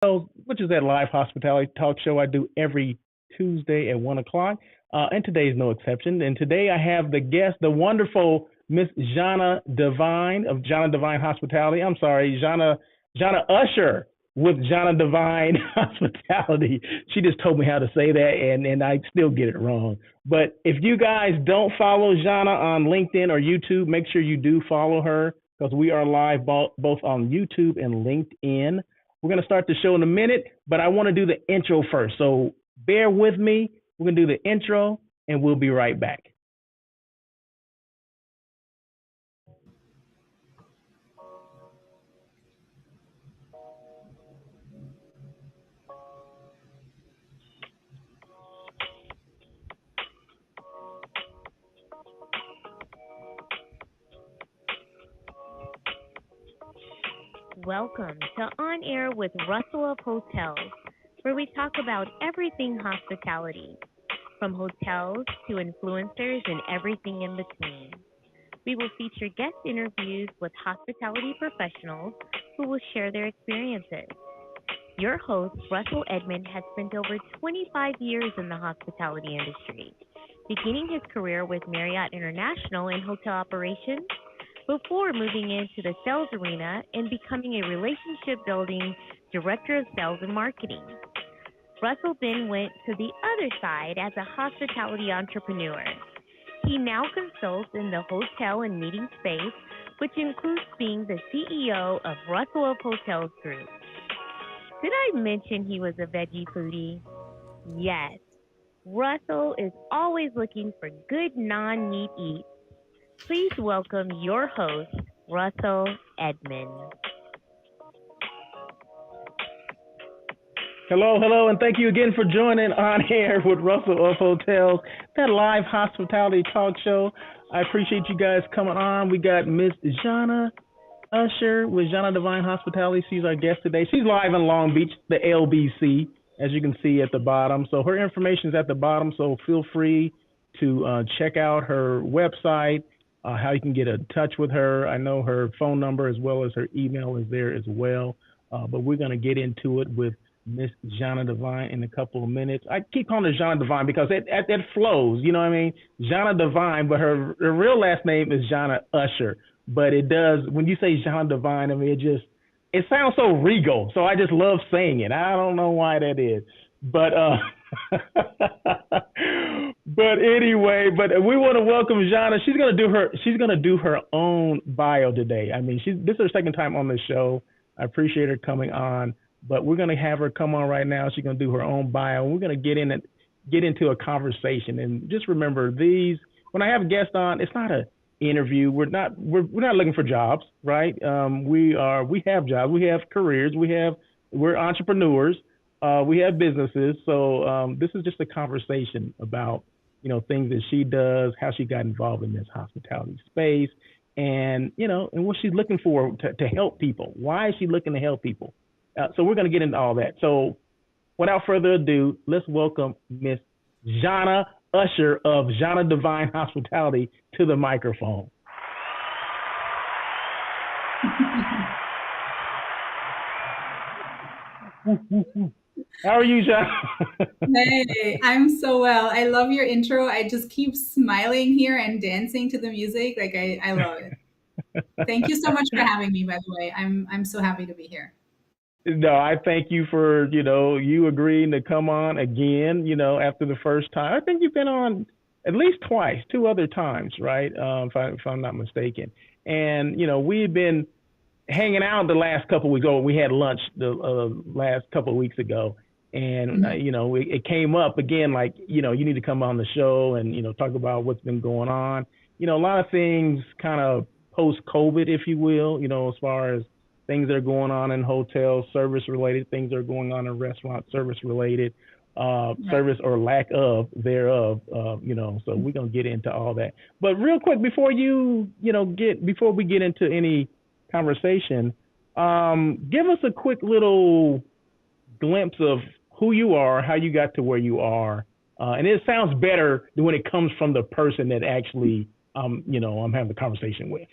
which is that live hospitality talk show I do every Tuesday at 1 o'clock. And today is no exception. And today I have the guest, the wonderful Miss Jana Devine of Jana Devine Hospitality. I'm sorry, Jana Usher with Jana Devine Hospitality. She just told me how to say that, and I still get it wrong. But if you guys don't follow Jana on LinkedIn or YouTube, make sure you do follow her because we are live both on YouTube and LinkedIn. We're going to start the show in a minute, but I want to do the intro first. So bear with me. We're going to do the intro, and we'll be right back. Welcome to On Air with Russell of Hotels, where we talk about everything hospitality, from hotels to influencers and everything in between. We will feature guest interviews with hospitality professionals who will share their experiences. Your host, Russell Edmond, has spent over 25 years in the hospitality industry, beginning his career with Marriott International in hotel operations before moving into the sales arena and becoming a relationship building director of sales and marketing. Russell then went to the other side as a hospitality entrepreneur. He now consults in the hotel and meeting space, which includes being the CEO of Russell of Hotels Group. Did I mention he was a veggie foodie? Yes. Russell is always looking for good non-meat eats. Please welcome your host, Russell Edmond. Hello, and thank you again for joining On Air with Russell of Hotels, that live hospitality talk show. I appreciate you guys coming on. We got Miss Jana Usher with Jana Devine Hospitality. She's our guest today. She's live in Long Beach, the LBC, as you can see at the bottom. So her information is at the bottom, so feel free to check out her website, how you can get in touch with her. I know her phone number as well as her email is there as well. But we're going to get into it with Miss Jana Devine in a couple of minutes. I keep calling her Jana Devine because it flows, you know what I mean? Jana Devine, but her real last name is Jana Usher. But it does, when you say Jana Devine, I mean, it sounds so regal. So I just love saying it. I don't know why that is. But but anyway, we want to welcome Jana. She's gonna do her own bio today. I mean, this is her second time on the show. I appreciate her coming on, but we're gonna have her come on right now. She's gonna do her own bio. We're gonna get into a conversation. And just remember, when I have guests on, it's not a interview. We're not looking for jobs, right? We have jobs, we have careers, we're entrepreneurs. We have businesses, so this is just a conversation about things that she does, how she got involved in this hospitality space, and and what she's looking for to help people. Why is she looking to help people? So we're going to get into all that. So without further ado, let's welcome Miss Jana Usher of Jana Devine Hospitality to the microphone. How are you, John? Hey, I'm so well. I love your intro. I just keep smiling here and dancing to the music. Like I love it. Thank you so much for having me, by the way. I'm so happy to be here. No, I thank you for, you agreeing to come on again, after the first time. I think you've been on at least twice, two other times, right? If I'm not mistaken. And, we had been hanging out the last couple of weeks. We had lunch the last couple of weeks ago. And, it came up again, like, you need to come on the show and, talk about what's been going on. A lot of things kind of post-COVID, if you will, as far as things that are going on in hotels, service-related, things that are going on in restaurants, service-related, service or lack of thereof, so we're going to get into all that. But real quick, before before we get into any conversation, give us a quick little glimpse of who you are, how you got to where you are. And it sounds better when it comes from the person that actually, I'm having the conversation with.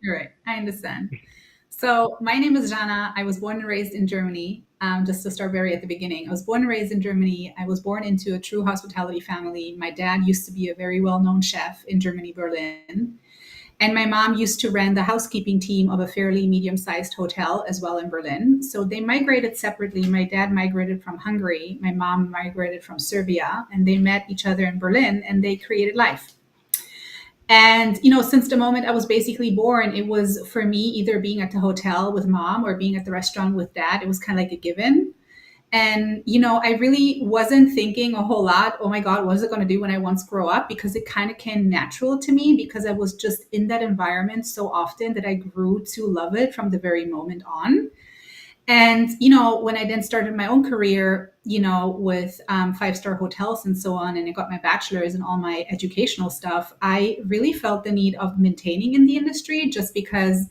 You're right. I understand. So my name is Jana. I was born and raised in Germany. just to start very at the beginning. I was born and raised in Germany. I was born into a true hospitality family. My dad used to be a very well known chef in Germany, Berlin. And my mom used to run the housekeeping team of a fairly medium sized hotel as well in Berlin. So they migrated separately. My dad migrated from Hungary, my mom migrated from Serbia, and they met each other in Berlin and they created life. And, since the moment I was basically born, it was for me either being at the hotel with mom or being at the restaurant with dad. It was kind of like a given. And, I really wasn't thinking a whole lot, oh my God, what is it going to do when I once grow up? Because it kind of came natural to me because I was just in that environment so often that I grew to love it from the very moment on. And, when I then started my own career, with five-star hotels and so on, and I got my bachelor's and all my educational stuff, I really felt the need of maintaining in the industry just because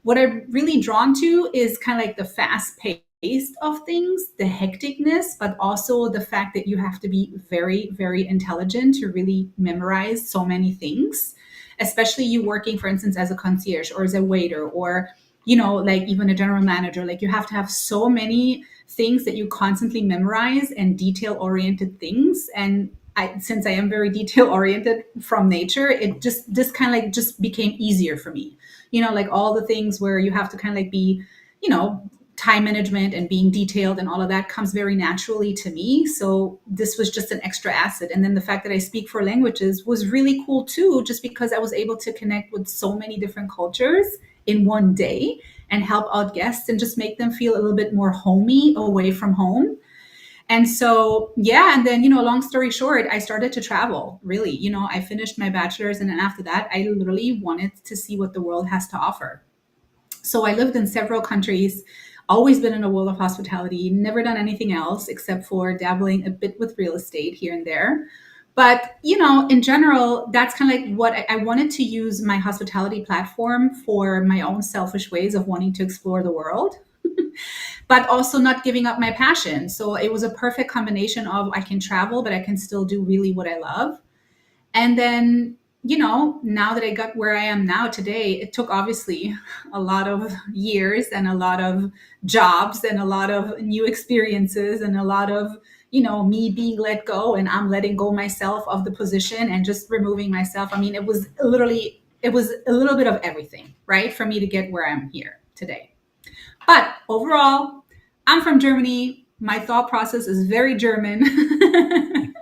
what I'm really drawn to is kind of like the fast pace of things, the hecticness, but also the fact that you have to be very, very intelligent to really memorize so many things, especially you working, for instance, as a concierge or as a waiter or, like even a general manager. Like you have to have so many things that you constantly memorize and detail oriented things. And since I am very detail oriented from nature, it just this kind of like just became easier for me. Like all the things where you have to kind of like be, you know, time management and being detailed and all of that comes very naturally to me. So this was just an extra asset. And then the fact that I speak four languages was really cool too, just because I was able to connect with so many different cultures in one day and help out guests and just make them feel a little bit more homey away from home. And so, yeah, and then, long story short, I started to travel. Really, I finished my bachelor's, and then after that, I literally wanted to see what the world has to offer. So I lived in several countries, always been in the world of hospitality, never done anything else except for dabbling a bit with real estate here and there. But, in general, that's kind of like what I wanted to use my hospitality platform for my own selfish ways of wanting to explore the world, but also not giving up my passion. So it was a perfect combination of I can travel, but I can still do really what I love. And then, now that I got where I am now today, it took obviously a lot of years and a lot of jobs and a lot of new experiences and a lot of, me being let go and I'm letting go myself of the position and just removing myself. I mean, it was a little bit of everything, right? For me to get where I'm here today. But overall, I'm from Germany. My thought process is very German.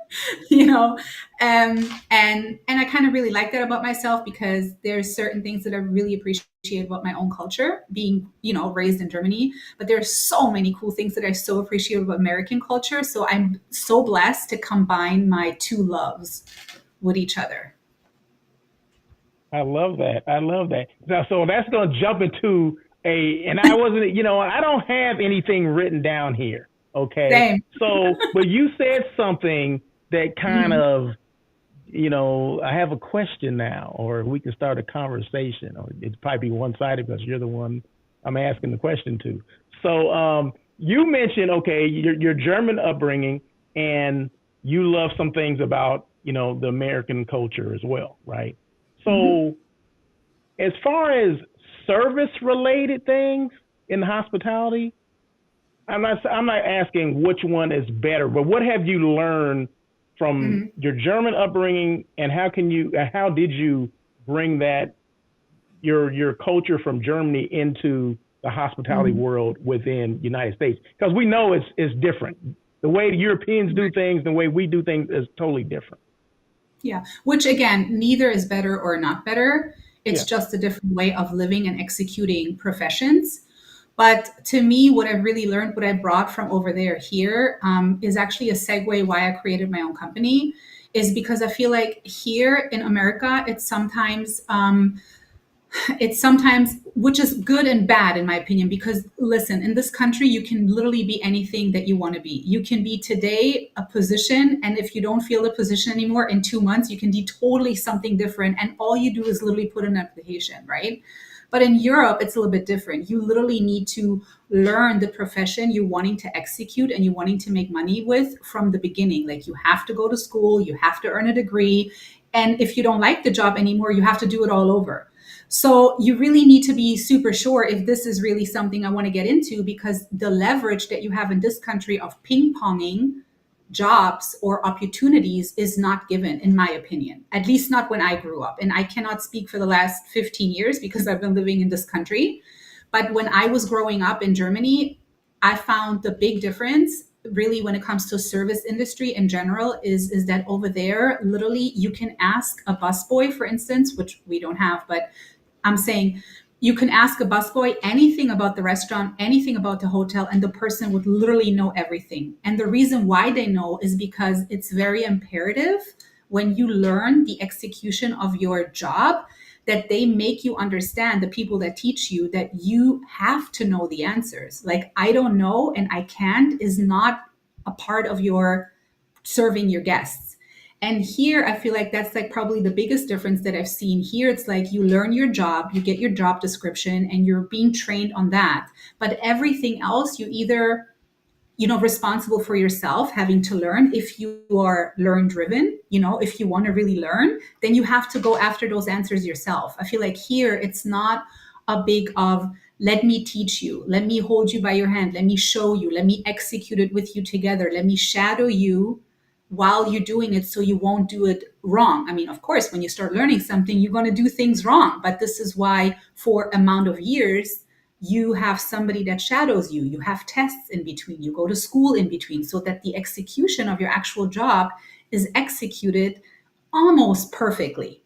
you know and I kind of really like that about myself because there's certain things that I really appreciate about my own culture being raised in Germany, but there's so many cool things that I so appreciate about American culture. So I'm so blessed to combine my two loves with each other. I love that. I love that. Now, so that's going to jump into and I wasn't, I don't have anything written down here. Okay. Same. So, but you said something that kind Mhm. of, I have a question now, or we can start a conversation, or it's probably one sided because you're the one I'm asking the question to. So, you mentioned, okay, your German upbringing and you love some things about, the American culture as well, right? Mhm. So, as far as service related things in hospitality, I'm not asking which one is better, but what have you learned from Mhm. your German upbringing, and how did you bring that your culture from Germany into the hospitality Mhm. world within United States? Because we know it's different. The way the Europeans do things, the way we do things is totally different. Yeah, which again, neither is better or not better. It's Yeah. just a different way of living and executing professions. But to me, what I've really learned, what I brought from over there here, is actually a segue why I created my own company. Is because I feel like here in America, it's sometimes which is good and bad in my opinion, because listen, in this country you can literally be anything that you want to be. You can be today a position, and if you don't feel the position anymore, in 2 months you can be totally something different, and all you do is literally put in an application, right? But in Europe it's a little bit different. You literally need to learn the profession you're wanting to execute and you're wanting to make money with from the beginning. Like you have to go to school, you have to earn a degree, and if you don't like the job anymore, you have to do it all over. So you really need to be super sure if this is really something I want to get into, because the leverage that you have in this country of ping ponging jobs or opportunities is not given, in my opinion, at least not when I grew up. And I cannot speak for the last 15 years because I've been living in this country. But when I was growing up in Germany, I found the big difference really when it comes to service industry in general is that over there, literally you can ask a busboy, for instance, which we don't have, but I'm saying you can ask a busboy anything about the restaurant, anything about the hotel, and the person would literally know everything. And the reason why they know is because it's very imperative when you learn the execution of your job that they make you understand, the people that teach you, that you have to know the answers. Like, I don't know and I can't is not a part of your serving your guests. And here, I feel like that's like probably the biggest difference that I've seen here. It's like you learn your job, you get your job description, and you're being trained on that. But everything else, you either, responsible for yourself having to learn. If you are learn driven, if you want to really learn, then you have to go after those answers yourself. I feel like here it's not a big of, let me teach you, let me hold you by your hand, let me show you, let me execute it with you together, let me shadow you while you're doing it so you won't do it wrong. I mean, of course, when you start learning something, you're going to do things wrong, but this is why for amount of years you have somebody that shadows you, you have tests in between, you go to school in between, so that the execution of your actual job is executed almost perfectly,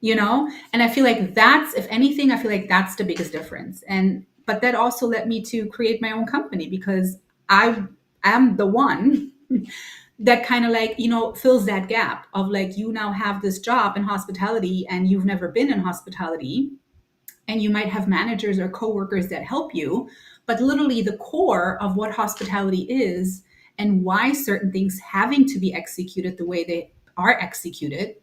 and I feel like that's, if anything, I feel like that's the biggest difference. And but that also led me to create my own company, because I am the one that kind of like, fills that gap of like, you now have this job in hospitality and you've never been in hospitality, and you might have managers or coworkers that help you, but literally the core of what hospitality is and why certain things having to be executed the way they are executed,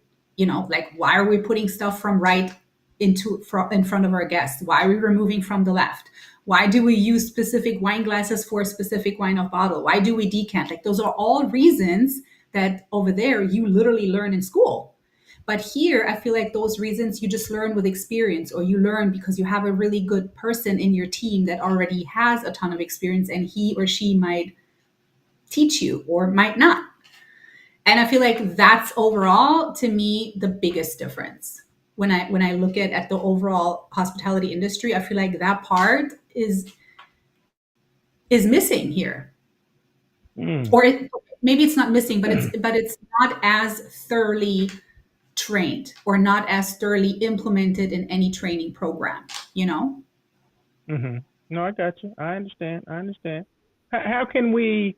like, why are we putting stuff from right in front of our guests? Why are we removing from the left? Why do we use specific wine glasses for a specific wine of bottle? Why do we decant? Like, those are all reasons that over there you literally learn in school. But here, I feel like those reasons you just learn with experience, or you learn because you have a really good person in your team that already has a ton of experience, and he or she might teach you or might not. And I feel like that's overall, to me, the biggest difference. When I look at the overall hospitality industry, I feel like that part is missing here. Mm. Or maybe it's not missing, but it's not as thoroughly trained or not as thoroughly implemented in any training program, you know? Hmm. No, I got you. I understand. I understand. How can we?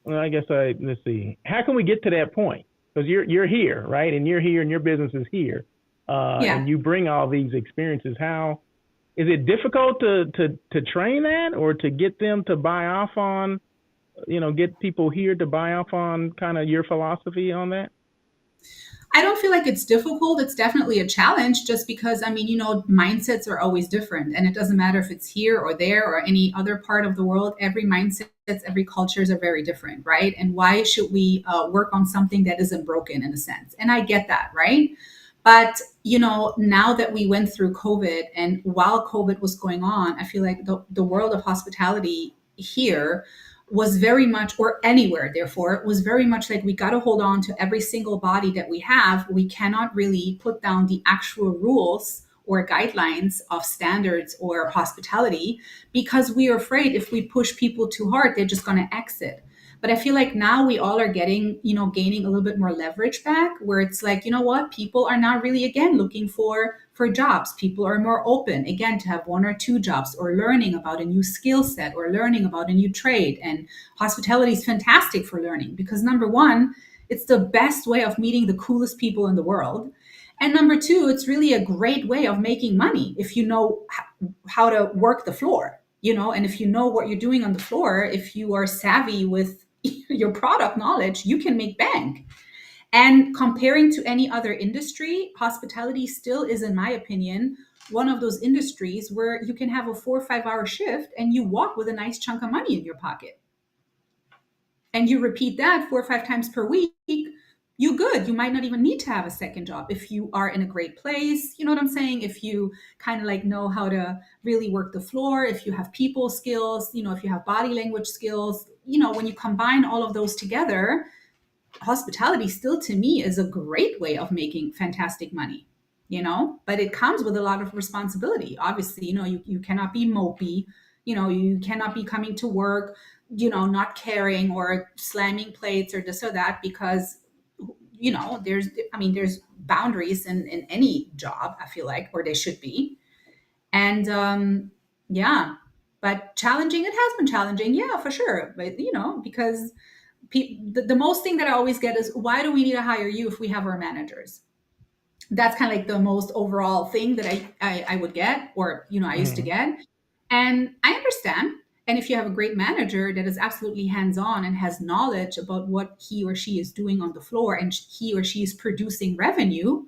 Well, I guess let's see. How can we get to that point? Because you're here, right? And you're here, and your business is here, Yeah. and you bring all these experiences. How is it difficult to train that, or to get them to buy off on, get people here to buy off on kind of your philosophy on that? I don't feel like it's difficult. It's definitely a challenge, just because, I mean, mindsets are always different. And it doesn't matter if it's here or there or any other part of the world. Every mindset, every cultures are very different, right? And why should we work on something that isn't broken, in a sense? And I get that, right? But, now that we went through COVID, and while COVID was going on, I feel like the world of hospitality here was very much, or anywhere, therefore, was very much like, we got to hold on to every single body that we have. We cannot really put down the actual rules or guidelines of standards or hospitality, because we are afraid if we push people too hard, they're just going to exit. But I feel like now we all are getting, gaining a little bit more leverage back, where it's like, what? People are not really, again, looking for jobs. People are more open, again, to have one or two jobs, or learning about a new skill set, or learning about a new trade. And hospitality is fantastic for learning, because number one, it's the best way of meeting the coolest people in the world. And number two, it's really a great way of making money if you know how to work the floor, and if you know what you're doing on the floor, if you are savvy with your product knowledge, you can make bank. And comparing to any other industry, hospitality still is, in my opinion, one of those industries where you can have a 4 or 5 hour shift and you walk with a nice chunk of money in your pocket. And you repeat that 4 or 5 times per week, you good. You might not even need to have a second job if you are in a great place. You know what I'm saying? If you kind of like know how to really work the floor, if you have people skills, if you have body language skills, when you combine all of those together, hospitality still to me is a great way of making fantastic money, but it comes with a lot of responsibility. Obviously, you cannot be mopey, you cannot be coming to work, not caring or slamming plates or this or that, because there's boundaries in any job, I feel like, or they should be. And yeah, but challenging, it has been challenging, yeah, for sure. But because the most thing that I always get is, why do we need to hire you if we have our managers? That's kind of like the most overall thing that I would get, or I used to Hmm. get. And I understand. And if you have a great manager that is absolutely hands on and has knowledge about what he or she is doing on the floor, and he or she is producing revenue,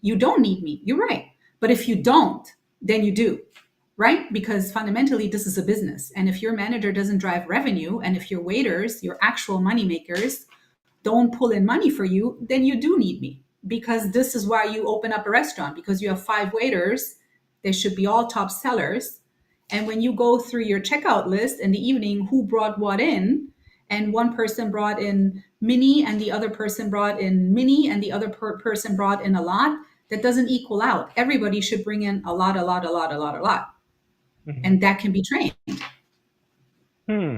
you don't need me. You're right. But if you don't, then you do, right? Because fundamentally, this is a business. And if your manager doesn't drive revenue, and if your waiters, your actual money makers, don't pull in money for you, then you do need me. Because this is why you open up a restaurant, because you have 5 waiters. They should be all top sellers. And when you go through your checkout list in the evening, who brought what in, and one person brought in mini, and the other person brought in mini, and the other person brought in a lot, that doesn't equal out. Everybody should bring in a lot, a lot, a lot, a lot, a lot. Hmm. And that can be trained. Hmm.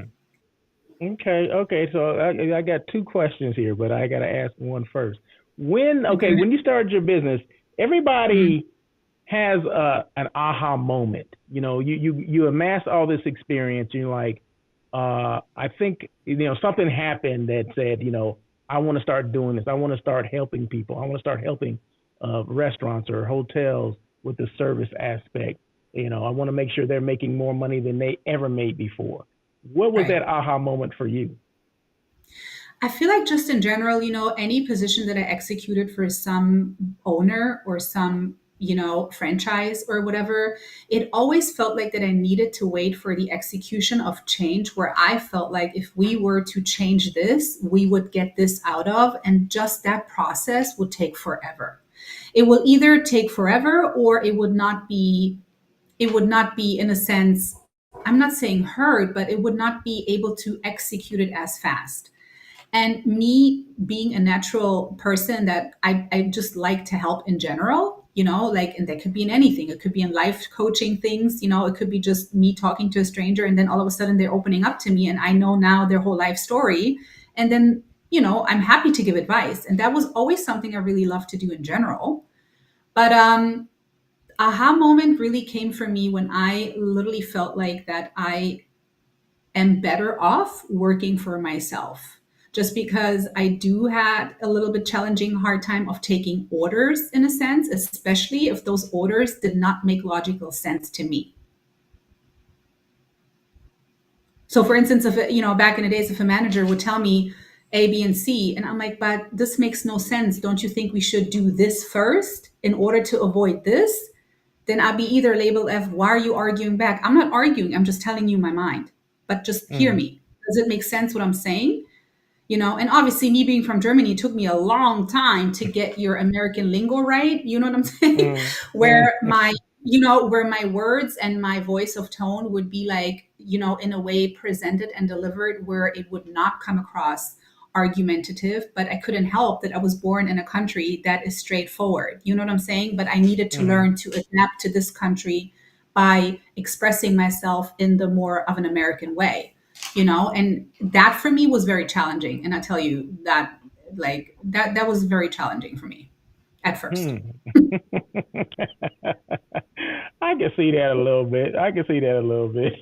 Okay. So I got two questions here, but I got to ask one first. Okay. When you started your business, Mhm. everybody has an aha moment. You amass all this experience. You're like, I think something happened that said, I want to start doing this. I want to start helping people. I want to start helping restaurants or hotels with the service aspect. I want to make sure they're making more money than they ever made before. What was that Right. aha moment for you? I feel like just in general, any position that I executed for some owner or some, franchise or whatever, it always felt like that I needed to wait for the execution of change, where I felt like if we were to change this, we would get this out of, and just that process would take forever. It will either take forever, or it would not be in a sense, I'm not saying heard, but it would not be able to execute it as fast. And me being a natural person that I just like to help in general, like, and that could be in anything. It could be in life coaching things, it could be just me talking to a stranger, and then all of a sudden they're opening up to me, and I know now their whole life story. And then, I'm happy to give advice. And that was always something I really love to do in general. But aha moment really came for me when I literally felt like that I am better off working for myself, just because I do had a little bit challenging hard time of taking orders, in a sense, especially if those orders did not make logical sense to me. So for instance, if back in the days, if a manager would tell me A, B, and C, and I'm like, but this makes no sense, don't you think we should do this first in order to avoid this? Then I'd be either labeled F, why are you arguing back? I'm not arguing, I'm just telling you my mind. But just hear Mm, me. Does it make sense what I'm saying? And obviously, me being from Germany, it took me a long time to get your American lingo right. You know what I'm saying? mm, mm, Where my words and my voice of tone would be like, in a way presented and delivered where it would not come across argumentative. But I couldn't help that I was born in a country that is straightforward. You know what I'm saying? But I needed to mm, learn to adapt to this country by expressing myself in the more of an American way. And that for me was very challenging. And I tell you that, like, that was very challenging for me at first. mm. I can see that a little bit. I can see that a little bit.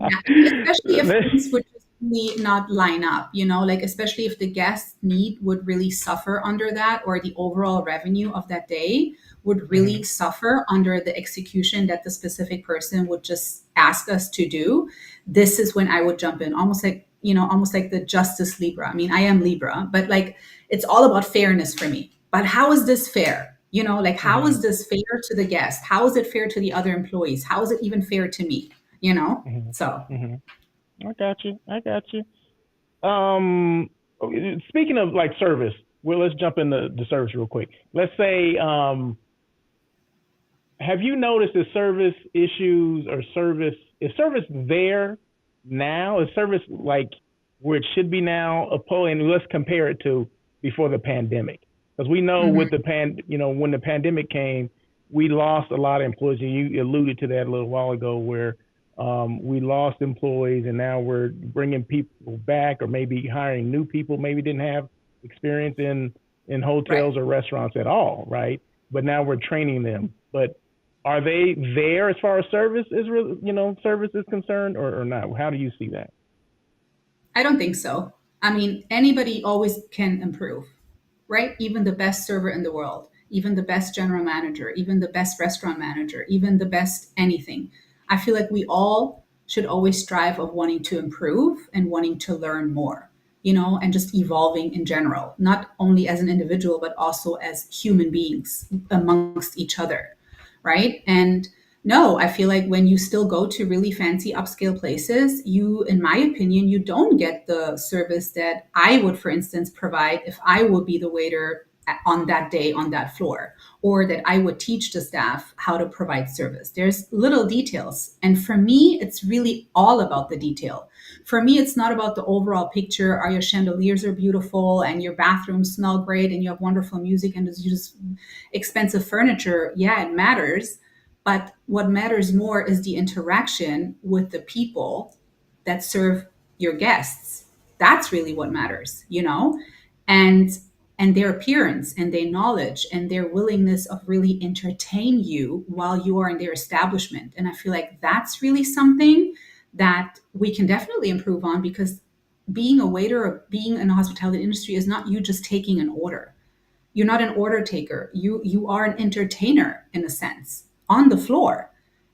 Yeah, I mean, especially if things would just really not line up, like, especially if the guest need would really suffer under that, or the overall revenue of that day would really Mhm, suffer under the execution that the specific person would just ask us to do. This is when I would jump in, almost like the justice Libra. I mean, I am Libra, but like, it's all about fairness for me. But how is this fair? Like, how is mhm, this fair to the guest? How is it fair to the other employees? How is it even fair to me? mhm, So mhm. I got you. I got you. Um, speaking of like service, well, let's jump into the service real quick. Let's say, have you noticed the service issues or is service there now? Is service like where it should be now? And let's compare it to before the pandemic, because we know Mhm. with when the pandemic came, we lost a lot of employees. And you alluded to that a little while ago, where we lost employees, and now we're bringing people back, or maybe hiring new people. Maybe didn't have experience in Right. hotels or restaurants at all, right? But now we're training them. But are they there as far as service is concerned, or not? How do you see that? I don't think so. I mean, anybody always can improve, right? Even the best server in the world, even the best general manager, even the best restaurant manager, even the best anything. I feel like we all should always strive of wanting to improve and wanting to learn more, and just evolving in general, not only as an individual, but also as human beings amongst each other, right? And no, I feel like when you still go to really fancy upscale places, you, in my opinion, you don't get the service that I would, for instance, provide if I would be the waiter on that day on that floor, or that I would teach the staff how to provide service. There's little details. And for me, it's really all about the detail. For me, it's not about the overall picture. Are your chandeliers are beautiful and your bathrooms smell great and you have wonderful music and you just expensive furniture. Yeah, it matters, but what matters more is the interaction with the people that serve your guests. That's really what matters. And their appearance and their knowledge and their willingness of really entertain you while you are in their establishment. And I feel like that's really something that we can definitely improve on, because being a waiter or being in the hospitality industry is not you just taking an order. You're not an order taker. You are an entertainer in a sense on the floor.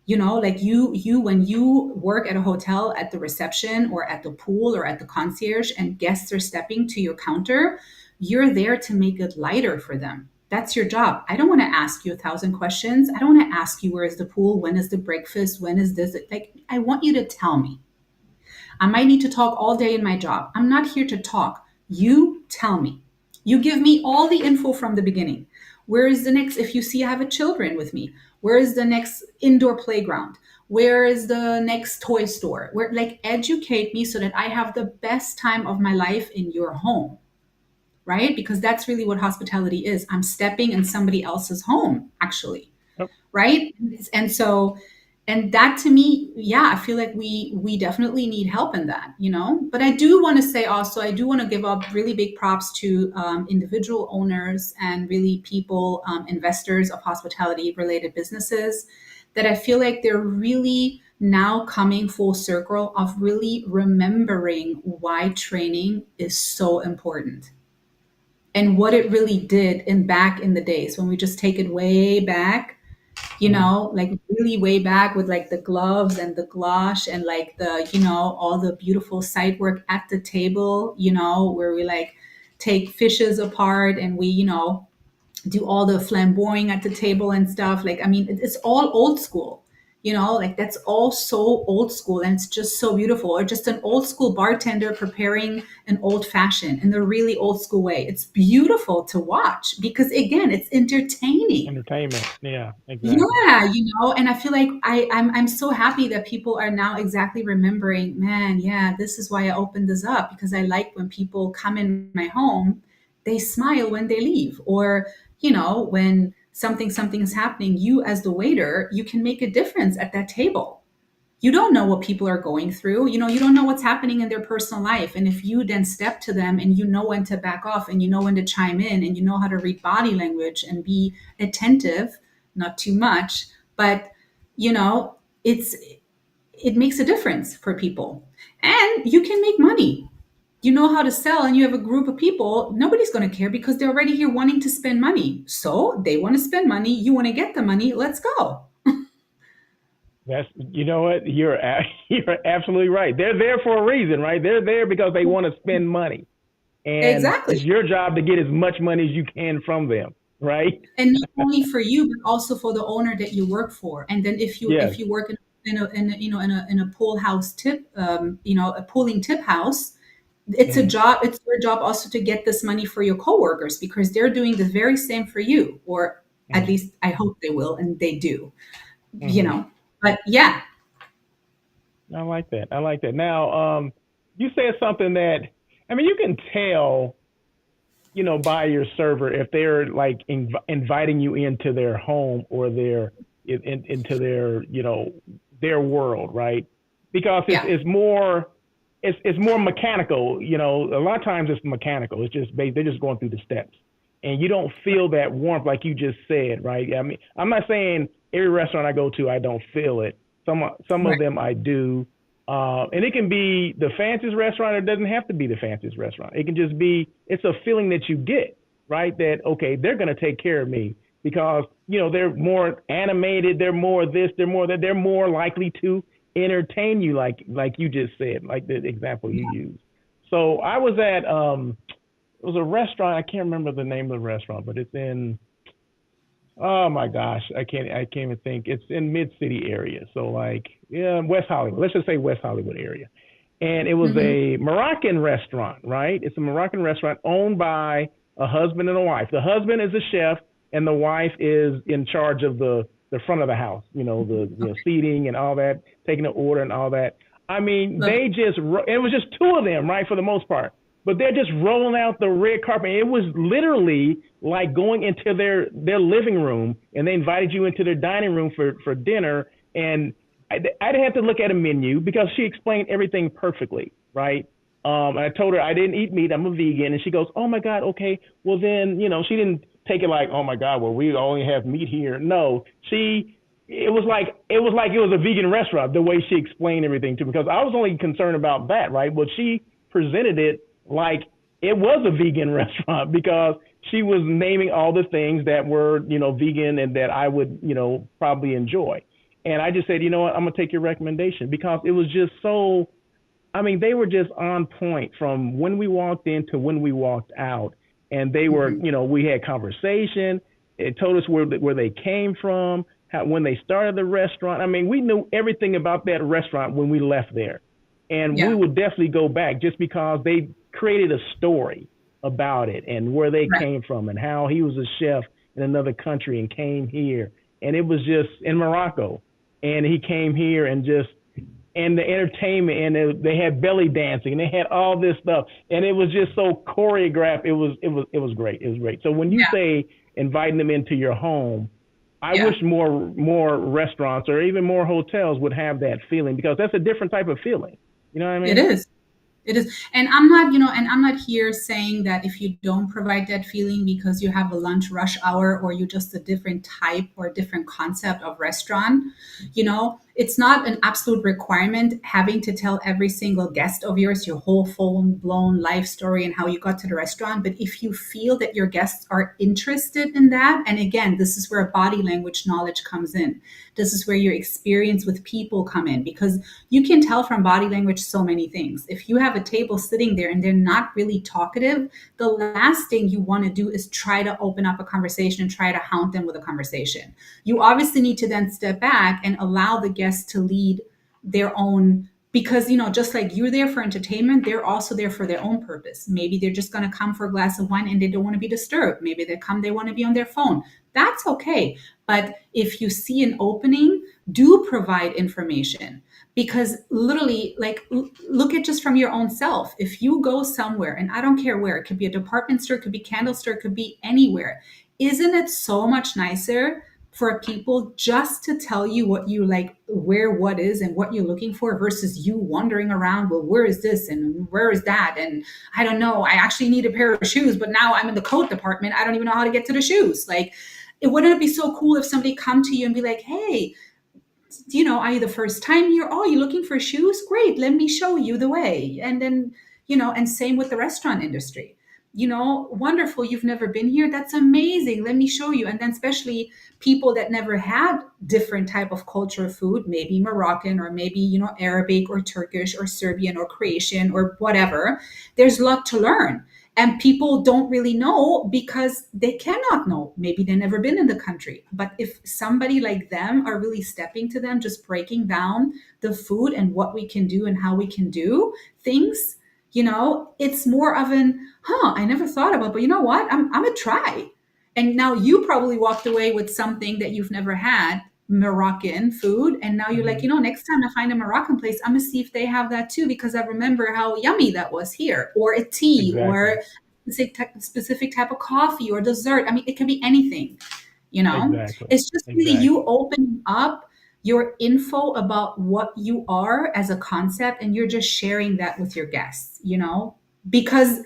Like you when you work at a hotel at the reception or at the pool or at the concierge and guests are stepping to your counter, you're there to make it lighter for them. That's your job. I don't want to ask you 1,000 questions. I don't want to ask you where is the pool, when is the breakfast, when is this. Like, I want you to tell me. I might need to talk all day in my job. I'm not here to talk. You tell me. You give me all the info from the beginning. Where is the next, if you see I have a children with me, where is the next indoor playground? Where is the next toy store? Where, like, educate me so that I have the best time of my life in your home, right? Because that's really what hospitality is. I'm stepping in somebody else's home, actually, Yep. right? And so, and that to me, yeah, I feel like we definitely need help in that. But I do want to say also, I do want to give up really big props to individual owners and really people, investors of hospitality related businesses, that I feel like they're really now coming full circle of really remembering why training is so important and what it really did in back in the days when we just take it way back, Mm-hmm. like really way back with like the gloves and the gouache and like all the beautiful site work at the table, where we like take fishes apart and we, do all the flamboying at the table and stuff. Like, I mean, it's all old school, like that's all so old school and it's just so beautiful. Or just an old school bartender preparing an old fashioned in the really old school way. It's beautiful to watch because, again, it's entertaining. Entertainment. Yeah, exactly. Yeah, and I feel like I'm so happy that people are now exactly remembering, man, yeah, this is why I opened this up, because I like when people come in my home, they smile when they leave. Or, when something is happening, you as the waiter, you can make a difference at that table. You don't know what people are going through. You don't know what's happening in their personal life. And if you then step to them and you know when to back off and you know when to chime in and you know how to read body language and be attentive, not too much, but you know, it's it makes a difference for people. And you can make money. You know how to sell and you have a group of people, nobody's going to care because they're already here wanting to spend money. So they want to spend money, you want to get the money, let's go. That's what you're absolutely right. They're there for a reason, right? They're there because they want to spend money, and it's Exactly. your job to get as much money as you can from them, right? And not only for you but also for the owner that you work for. And then Yes. if you work in a pool house tip, a pooling tip house, It's a Hmm. job, it's your job also to get this money for your coworkers because they're doing the very same for you, or at Hmm. least I hope they will, and they do, you Hmm. know. But yeah. I like that. I like that. Now, you said something that, I mean, you can tell, by your server if they're like inviting you into their home or into their, their world, right? Because it's Yeah. it's more it's more mechanical. A lot of times it's mechanical. It's just they're just going through the steps, and you don't feel that warmth like you just said, right? I mean, I'm not saying every restaurant I go to I don't feel it. Some of Right. them I do, and it can be the fanciest restaurant. It doesn't have to be the fanciest restaurant. It can just be, it's a feeling that you get, right? That, okay, they're going to take care of me because, they're more animated. They're more this, they're more that, they're more likely to entertain you, like you just said, like the example you Yeah. used. So I was at, it was a restaurant. I can't remember the name of the restaurant, but it's in, oh my gosh, I can't even think. It's in mid city area. So like, yeah, West Hollywood. Let's just say West Hollywood area. And it was Hmm. a Moroccan restaurant, right? It's a Moroccan restaurant owned by a husband and a wife. The husband is a chef and the wife is in charge of the front of the house, the seating and all that, taking the order and all that. I mean, Love it. it was just two of them, right, for the most part. But they're just rolling out the red carpet. It was literally like going into their living room, and they invited you into their dining room for dinner. And I didn't have to look at a menu because she explained everything perfectly, right? And I told her I didn't eat meat. I'm a vegan, and she goes, "Oh my God, okay. Well then, she didn't take it like, oh my God, well we only have meat here." No, it was like it was a vegan restaurant the way she explained everything to me because I was only concerned about that, right? But she presented it like it was a vegan restaurant because she was naming all the things that were, vegan and that I would, probably enjoy. And I just said, you know what, I'm gonna take your recommendation because it was just so. I mean, they were just on point from when we walked in to when we walked out, and they were, Hmm. we had conversation. It told us where they came from, when they started the restaurant. I mean, we knew everything about that restaurant when we left there, and we Yeah. would definitely go back just because they created a story about it and where they Right. came from and how he was a chef in another country and came here, and it was just in Morocco, and he came here and just and the entertainment and they had belly dancing and they had all this stuff and it was just so choreographed. It was great. It was great. So when you Yeah. say inviting them into your home, I wish Yeah. more restaurants or even more hotels would have that feeling because that's a different type of feeling. You know what I It mean? is. It is. And I'm not, and I'm not here saying that if you don't provide that feeling because you have a lunch rush hour or you're just a different type or a different concept of restaurant, it's not an absolute requirement having to tell every single guest of yours your whole full blown life story and how you got to the restaurant. But if you feel that your guests are interested in that, and again, this is where body language knowledge comes in. This is where your experience with people come in because you can tell from body language so many things. If you have a table sitting there and they're not really talkative, the last thing you want to do is try to open up a conversation and try to hound them with a conversation. You obviously need to then step back and allow the guests to lead their own, because just like you're there for entertainment, they're also there for their own purpose. Maybe they're just going to come for a glass of wine and they don't want to be disturbed. Maybe they want to be on their phone. That's okay. But if you see an opening, do provide information, because literally, like, look at just from your own self. If you go somewhere, and I don't care where, it could be a department store, it could be candle store, it could be anywhere, isn't it so much nicer for people just to tell you what you like, where what is and what you're looking for, versus you wandering around, well, where is this and where is that, and I don't know, I actually need a pair of shoes, but now I'm in the coat department, I don't even know how to get to the shoes. Like, it wouldn't it be so cool if somebody come to you and be like, hey, are you the first time here? Oh, you looking for shoes? Great, let me show you the way. And then, and same with the restaurant industry. Wonderful, you've never been here? That's amazing. Let me show you. And then especially people that never had different type of culture of food, maybe Moroccan or maybe, Arabic or Turkish or Serbian or Croatian or whatever. There's a lot to learn. And people don't really know because they cannot know. Maybe they've never been in the country. But if somebody like them are really stepping to them, just breaking down the food and what we can do and how we can do things, It's more of an, I never thought about, but you know what? I'm a try. And now you probably walked away with something that you've never had, Moroccan food. And now you're like, Hmm. next time I find a Moroccan place, I'm going to see if they have that too, because I remember how yummy that was here, or a tea, Exactly. or specific type of coffee or dessert. I mean, it can be anything, Exactly. it's just really you Exactly. opening up your info about what you are as a concept, and you're just sharing that with your guests, because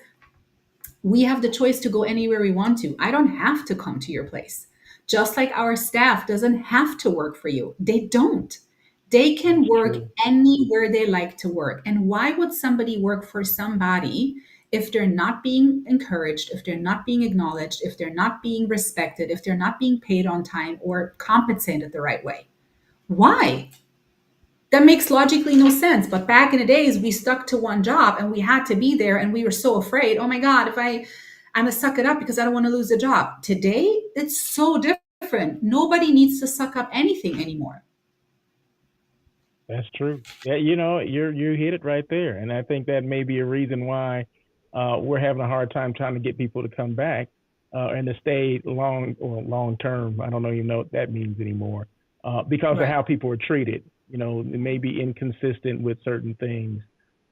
we have the choice to go anywhere we want to. I don't have to come to your place. Just like our staff doesn't have to work for you. They don't. They can That's work true. anywhere they like to work. And why would somebody work for somebody if they're not being encouraged, if they're not being acknowledged, if they're not being respected, if they're not being paid on time or compensated the right way? Why? That makes logically no sense. But back in the days, we stuck to one job and we had to be there, and we were so afraid. Oh my God, if I'm gonna suck it up because I don't want to lose a job. Today, it's so different. Nobody needs to suck up anything anymore. That's true. Yeah, you hit it right there, and I think that may be a reason why we're having a hard time trying to get people to come back and to stay long term. I don't even know what that means anymore because of Right. how people are treated. It may be inconsistent with certain things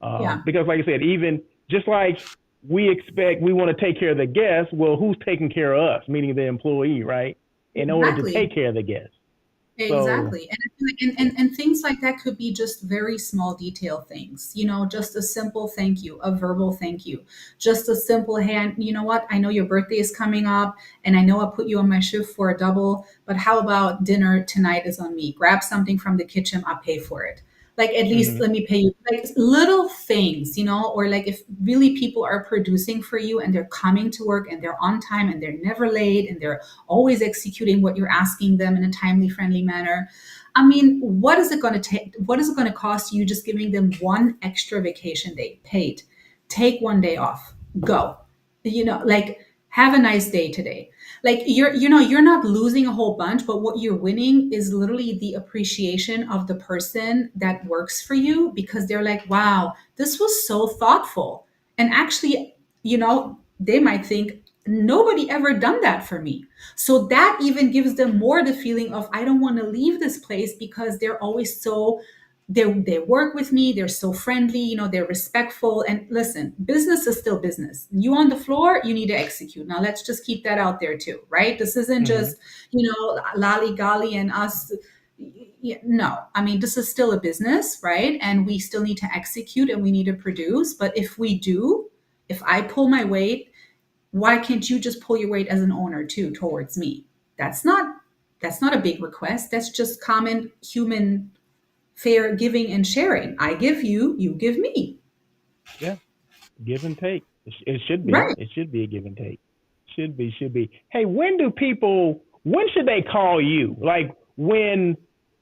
Yeah. because, like I said, even just like we want to take care of the guests. Well, who's taking care of us? Meaning the employee, right? In order to Exactly. take care of the guests. So. Exactly. And I feel like, and things like that could be just very small detail things, just a simple thank you, a verbal thank you, just a simple hand, you know what? I know your birthday is coming up, and I know I put you on my shift for a double, but how about dinner tonight is on me? Grab something from the kitchen, I'll pay for it. Like, at least Mhm. let me pay you, like little things, or like if really people are producing for you and they're coming to work and they're on time and they're never late and they're always executing what you're asking them in a timely, friendly manner. I mean, what is it going to take? What is it going to cost you just giving them one extra vacation day paid? Take one day off, go. Like, have a nice day today. Like, you're not losing a whole bunch, but what you're winning is literally the appreciation of the person that works for you, because they're like, wow, this was so thoughtful. And actually, they might think, nobody ever done that for me. So that even gives them more the feeling of, I don't want to leave this place, because they're always so, they work with me, they're so friendly, they're respectful. And listen, business is still business. You on the floor, you need to execute. Now let's just keep that out there too, right? This isn't Mhm. just, lolly golly and us. No, I mean, this is still a business, right? And we still need to execute and we need to produce. But if I pull my weight, why can't you just pull your weight as an owner too towards me? That's not that's not a big request. That's just common human, fair giving and sharing. I give you, you give me. Yeah. Give and take. It should be. Right. It should be a give and take. Should be. Should be. Hey, when do people? When should they call you? Like when?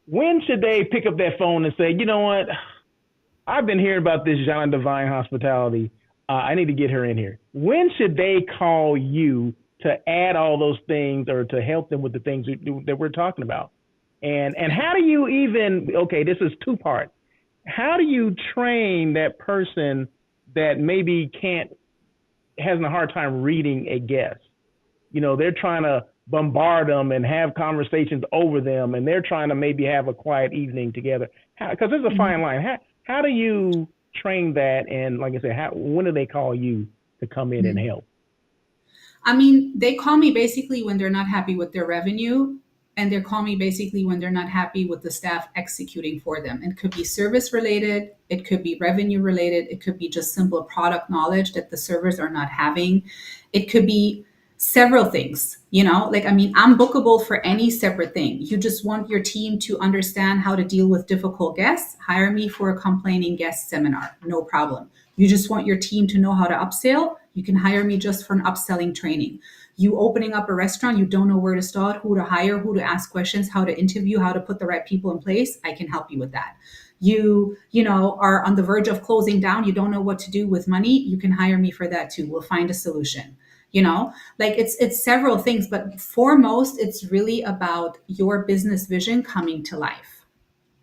When should they pick up that phone and say, you know what? I've been hearing about this John Divine Hospitality. I need to get her in here. When should they call you to add all those things or to help them with the things that we're talking about? And how do you even? Okay, this is two part. How do you train that person that maybe can't having a hard time reading a guest? They're trying to bombard them and have conversations over them, and they're trying to maybe have a quiet evening together. Because there's a fine line. How do you train that? And like I said, when do they call you to come in and Mhm. help? I mean, they call me basically when they're not happy with their revenue, and they call me basically when they're not happy with the staff executing for them. It could be service related, it could be revenue related, it could be just simple product knowledge that the servers are not having. It could be several things, like, I mean, I'm bookable for any separate thing. You just want your team to understand how to deal with difficult guests, hire me for a complaining guest seminar, no problem. You just want your team to know how to upsell, you can hire me just for an upselling training. You opening up a restaurant, you don't know where to start, who to hire, who to ask questions, how to interview, how to put the right people in place, I can help you with that. You are on the verge of closing down, you don't know what to do with money, you can hire me for that too. We'll find a solution. Like, it's several things, but foremost, it's really about your business vision coming to life.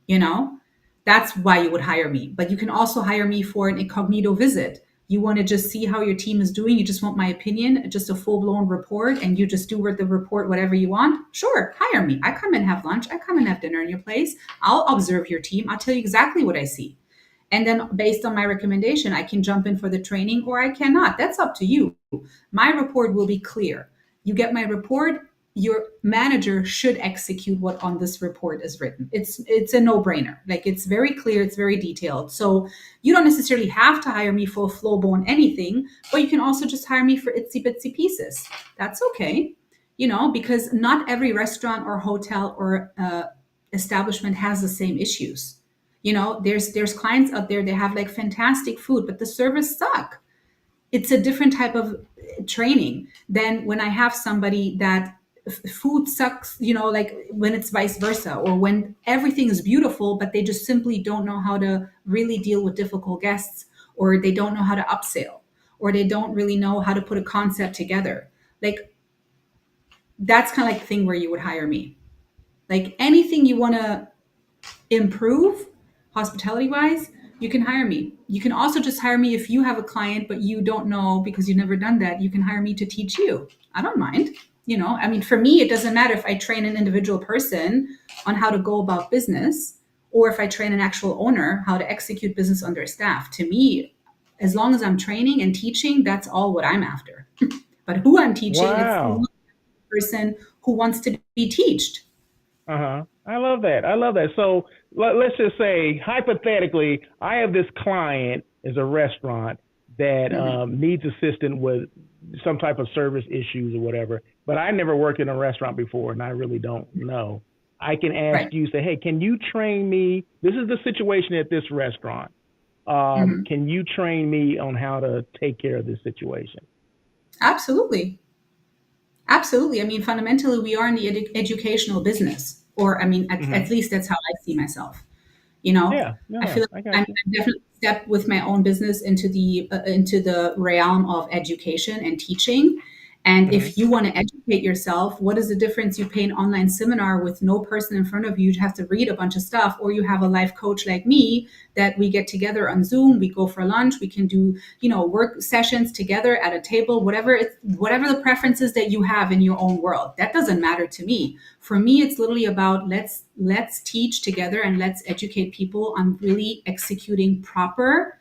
you know that's why you would hire me. But you can also hire me for an incognito visit. You want to just see how your team is doing. You just want my opinion, just a full blown report, and you just do with the report whatever you want. Sure, hire me. I come and have lunch. I come and have dinner in your place. I'll observe your team. I'll tell you exactly what I see. And then based on my recommendation, I can jump in for the training or I cannot. That's up to you. My report will be clear. You get my report, your manager should execute what on this report is written. It's a no-brainer. Like it's very clear, it's very detailed. So you don't necessarily have to hire me for a flow-blown anything, but you can also just hire me for itsy bitsy pieces. That's okay. Because not every restaurant or hotel or establishment has the same issues. There's clients out there that have like fantastic food, but the service suck. It's a different type of training than when I have somebody that food sucks, like when it's vice versa, or when everything is beautiful, but they just simply don't know how to really deal with difficult guests, or they don't know how to upsell, or they don't really know how to put a concept together. Like that's kind of like the thing where you would hire me. Like anything you want to improve hospitality wise, you can hire me. You can also just hire me if you have a client but you don't know because you've never done that. You can hire me to teach you. I don't mind. I mean, for me, it doesn't matter if I train an individual person on how to go about business or if I train an actual owner how to execute business on their staff. To me, as long as I'm training and teaching, that's all what I'm after. But who I'm teaching, it's the Wow. person who wants to be taught. Uh-huh. I love that. I love that. So let's just say, hypothetically, I have this client is a restaurant that Mhm. needs assistance with some type of service issues or whatever, but I never worked in a restaurant before and I really don't know. I can ask Right. you, say, hey, can you train me? This is the situation at this restaurant. Mhm. Can you train me on how to take care of this situation? Absolutely. Absolutely. I mean, fundamentally, we are in the educational business, or I mean, at Hmm. least that's how I see myself. You know, Yeah, I yeah, feel like I got you. I'm definitely stepped with my own business into the realm of education and teaching. And Hmm. if you want to educate yourself, what is the difference? You pay an online seminar with no person in front of you. You have to read a bunch of stuff, or you have a life coach like me that we get together on Zoom. We go for lunch. We can do, work sessions together at a table. Whatever the preferences that you have in your own world. That doesn't matter to me. For me, it's literally about let's teach together and let's educate people on really executing proper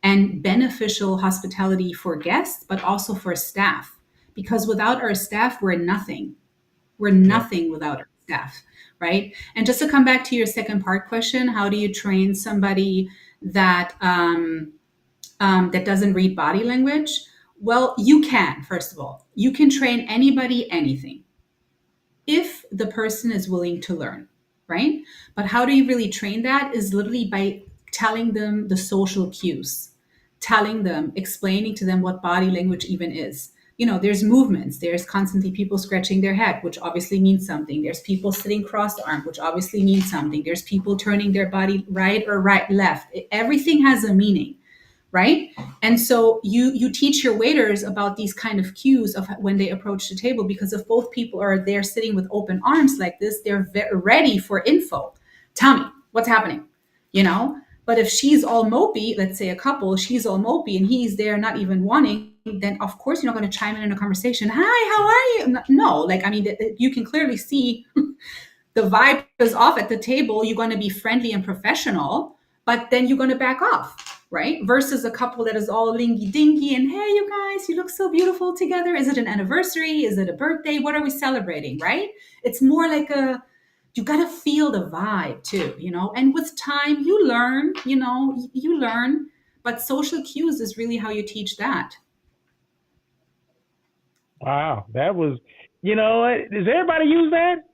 and beneficial hospitality for guests, but also for staff. Because without our staff, we're nothing. We're Yep. nothing without our staff, right? And just to come back to your second part question, how do you train somebody that doesn't read body language? Well, you can. First of all, you can train anybody anything if the person is willing to learn, right? But how do you really train that is literally by telling them the social cues, telling them, explaining to them what body language even is. There's movements, there's constantly people scratching their head, which obviously means something. There's people sitting cross-armed, which obviously means something. There's people turning their body right or right left. Everything has a meaning, right? And so you teach your waiters about these kind of cues of when they approach the table, because if both people are there sitting with open arms like this, they're ready for info. Tell me what's happening, you know. But if she's all mopey, let's say a couple, she's all mopey and he's there not even wanting, then of course you're not going to chime in a conversation. Hi, how are you? No, like I mean, you can clearly see the vibe is off at the table. You're going to be friendly and professional, but then you're going to back off, right? Versus a couple that is all lingy dingy and, hey, you guys, you look so beautiful together. Is it an anniversary? Is it a birthday? What are we celebrating, right? It's more like you got to feel the vibe too, and with time you learn, but social cues is really how you teach that. Wow, that was, does everybody use that?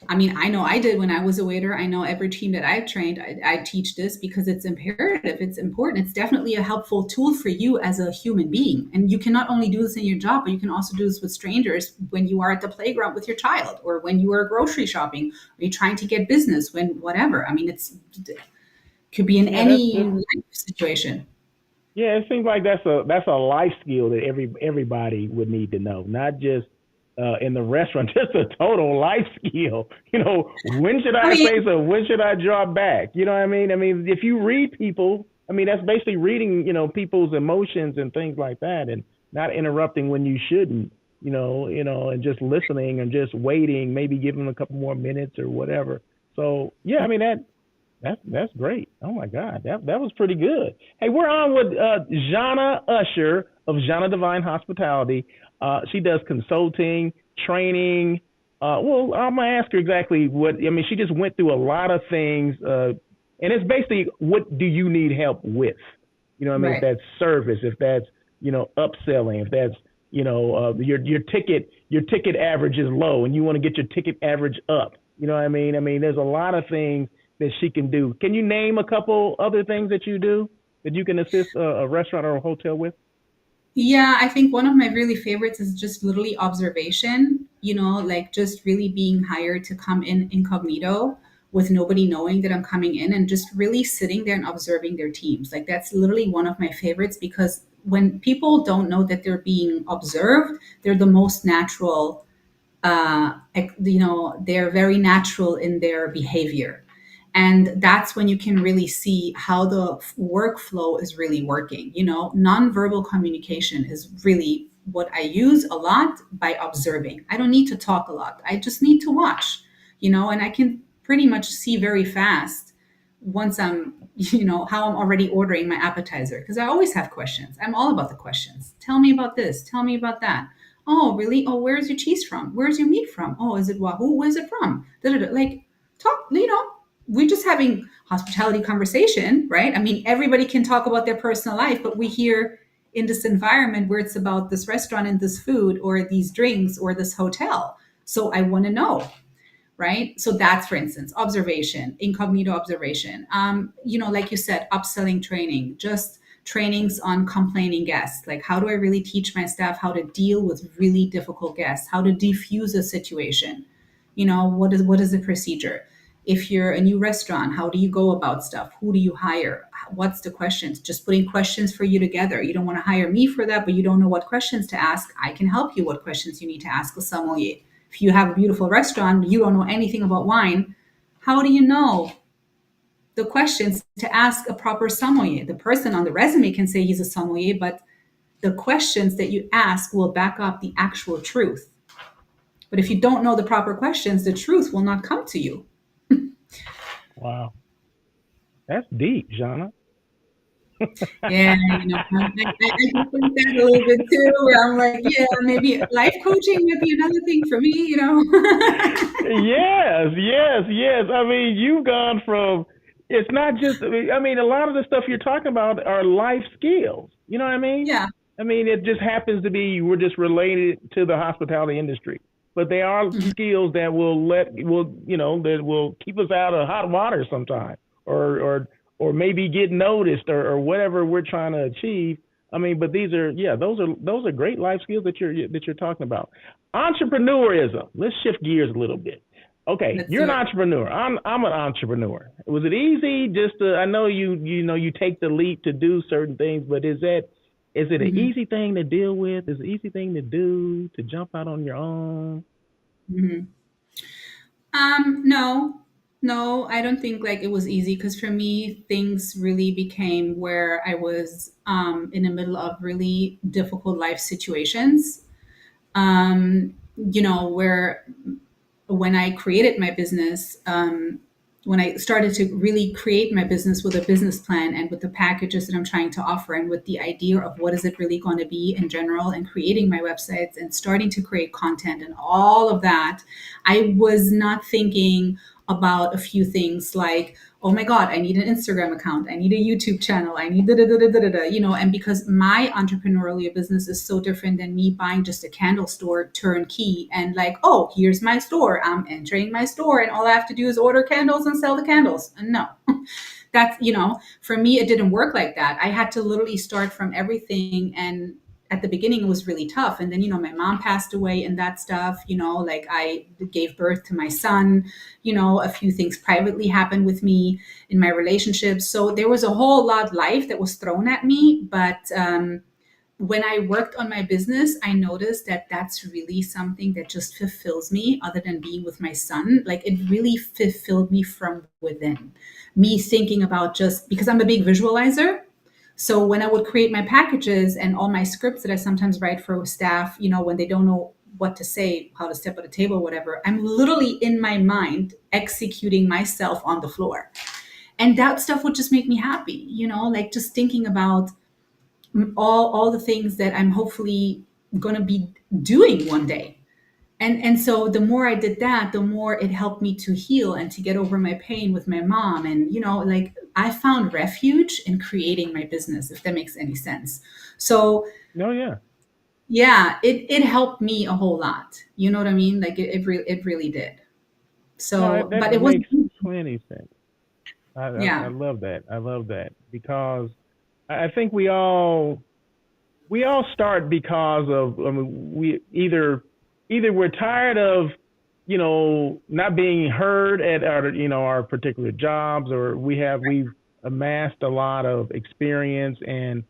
I mean, I know I did when I was a waiter. I know every team that I've trained, I teach this because it's imperative. It's important. It's definitely a helpful tool for you as a human being. And you can not only do this in your job, but you can also do this with strangers when you are at the playground with your child, or when you are grocery shopping, or you're trying to get business, when whatever. I mean, it could be in Yeah, that's any this. life situation. Yeah, it seems like that's a life skill that everybody would need to know, not just in the restaurant, just a total life skill. When should I I mean, say so? When should I drop back? You know what I mean? I mean, if you read people, I mean, that's basically reading, people's emotions and things like that, and not interrupting when you shouldn't, and just listening and just waiting, maybe giving them a couple more minutes or whatever. So yeah, I mean that's great. Oh my God, that was pretty good. Hey, we're on with Jana Usher of Jana Divine Hospitality. She does consulting, training. Well, I'm gonna ask her exactly what. I mean, she just went through a lot of things, and it's basically what do you need help with? You know, what I mean, if Right. that's service, if that's upselling, if that's your ticket average is low and you want to get your ticket average up. You know what I mean? I mean, there's a lot of things that she can do. Can you name a couple other things that you do that you can assist a restaurant or a hotel with? Yeah, I think one of my really favorites is just literally observation, like just really being hired to come in incognito with nobody knowing that I'm coming in and just really sitting there and observing their teams. Like that's literally one of my favorites because when people don't know that they're being observed, they're the most natural, they're very natural in their behavior. And that's when you can really see how the workflow is really working. Nonverbal communication is really what I use a lot by observing. I don't need to talk a lot. I just need to watch, and I can pretty much see very fast once how I'm already ordering my appetizer because I always have questions. I'm all about the questions. Tell me about this. Tell me about that. Oh, really? Oh, where's your cheese from? Where's your meat from? Oh, is it Wahoo? Where's it from? Da-da-da. Like, talk, we're just having hospitality conversation, right? I mean, everybody can talk about their personal life, but we here in this environment where it's about this restaurant and this food or these drinks or this hotel. So I want to know, right? So that's, for instance, observation, incognito observation. Like you said, upselling training, just trainings on complaining guests. Like, how do I really teach my staff how to deal with really difficult guests? How to defuse a situation? What is the procedure? If you're a new restaurant, how do you go about stuff? Who do you hire? What's the questions? Just putting questions for you together. You don't want to hire me for that, but you don't know what questions to ask. I can help you what questions you need to ask a sommelier. If you have a beautiful restaurant, you don't know anything about wine, how do you know the questions to ask a proper sommelier? The person on the resume can say he's a sommelier, but the questions that you ask will back up the actual truth. But if you don't know the proper questions, the truth will not come to you. Wow, that's deep, Jana. Yeah, I do think that a little bit too. Where I'm like, yeah, maybe life coaching would be another thing for me. Yes, yes, yes. I mean, you've gone from it's not just. I mean, a lot of the stuff you're talking about are life skills. You know what I mean? Yeah. I mean, it just happens to be we're just related to the hospitality industry, but they are Mhm. skills that that will keep us out of hot water sometime, or maybe get noticed or whatever we're trying to achieve. I mean, but these are those are great life skills that you're talking about. Entrepreneurism. Let's shift gears a little bit. Okay, Let's you're do an it. entrepreneur. I'm an entrepreneur. Was it easy? Just to, I know you take the leap to do certain things, but is it an Mhm. easy thing to deal with? Is it an easy thing to do to jump out on your own? Mhm. No, no, I don't think like it was easy because for me, things really became where I was in the middle of really difficult life situations. Where when I created my business, when I started to really create my business with a business plan and with the packages that I'm trying to offer and with the idea of what is it really going to be in general and creating my websites and starting to create content and all of that, I was not thinking about a few things like, oh my God, I need an Instagram account, I need a YouTube channel, I need da da da da da da, and because my entrepreneurial business is so different than me buying just a candle store turnkey and like, oh, here's my store, I'm entering my store, and all I have to do is order candles and sell the candles. And no, that's for me it didn't work like that. I had to literally start from everything, and at the beginning it was really tough, and then my mom passed away and that stuff, like I gave birth to my son, a few things privately happened with me in my relationship, so there was a whole lot of life that was thrown at me, but when I worked on my business, I noticed that that's really something that just fulfills me, other than being with my son. Like it really fulfilled me from within. Me thinking about, just because I'm a big visualizer. So when I would create my packages and all my scripts that I sometimes write for staff, when they don't know what to say, how to step at a table, whatever, I'm literally in my mind executing myself on the floor. And that stuff would just make me happy, like just thinking about all the things that I'm hopefully going to be doing one day. And so the more I did that, the more it helped me to heal and to get over my pain with my mom. And like I found refuge in creating my business, if that makes any sense. So No, yeah. yeah, it helped me a whole lot. You know what I mean? Like it really did. No, So, that but it was, makes plenty sense. I yeah, love that. I love that because I think we all start because of, I mean, we either we're tired of, not being heard at our, our particular jobs, or we've amassed a lot of experience, and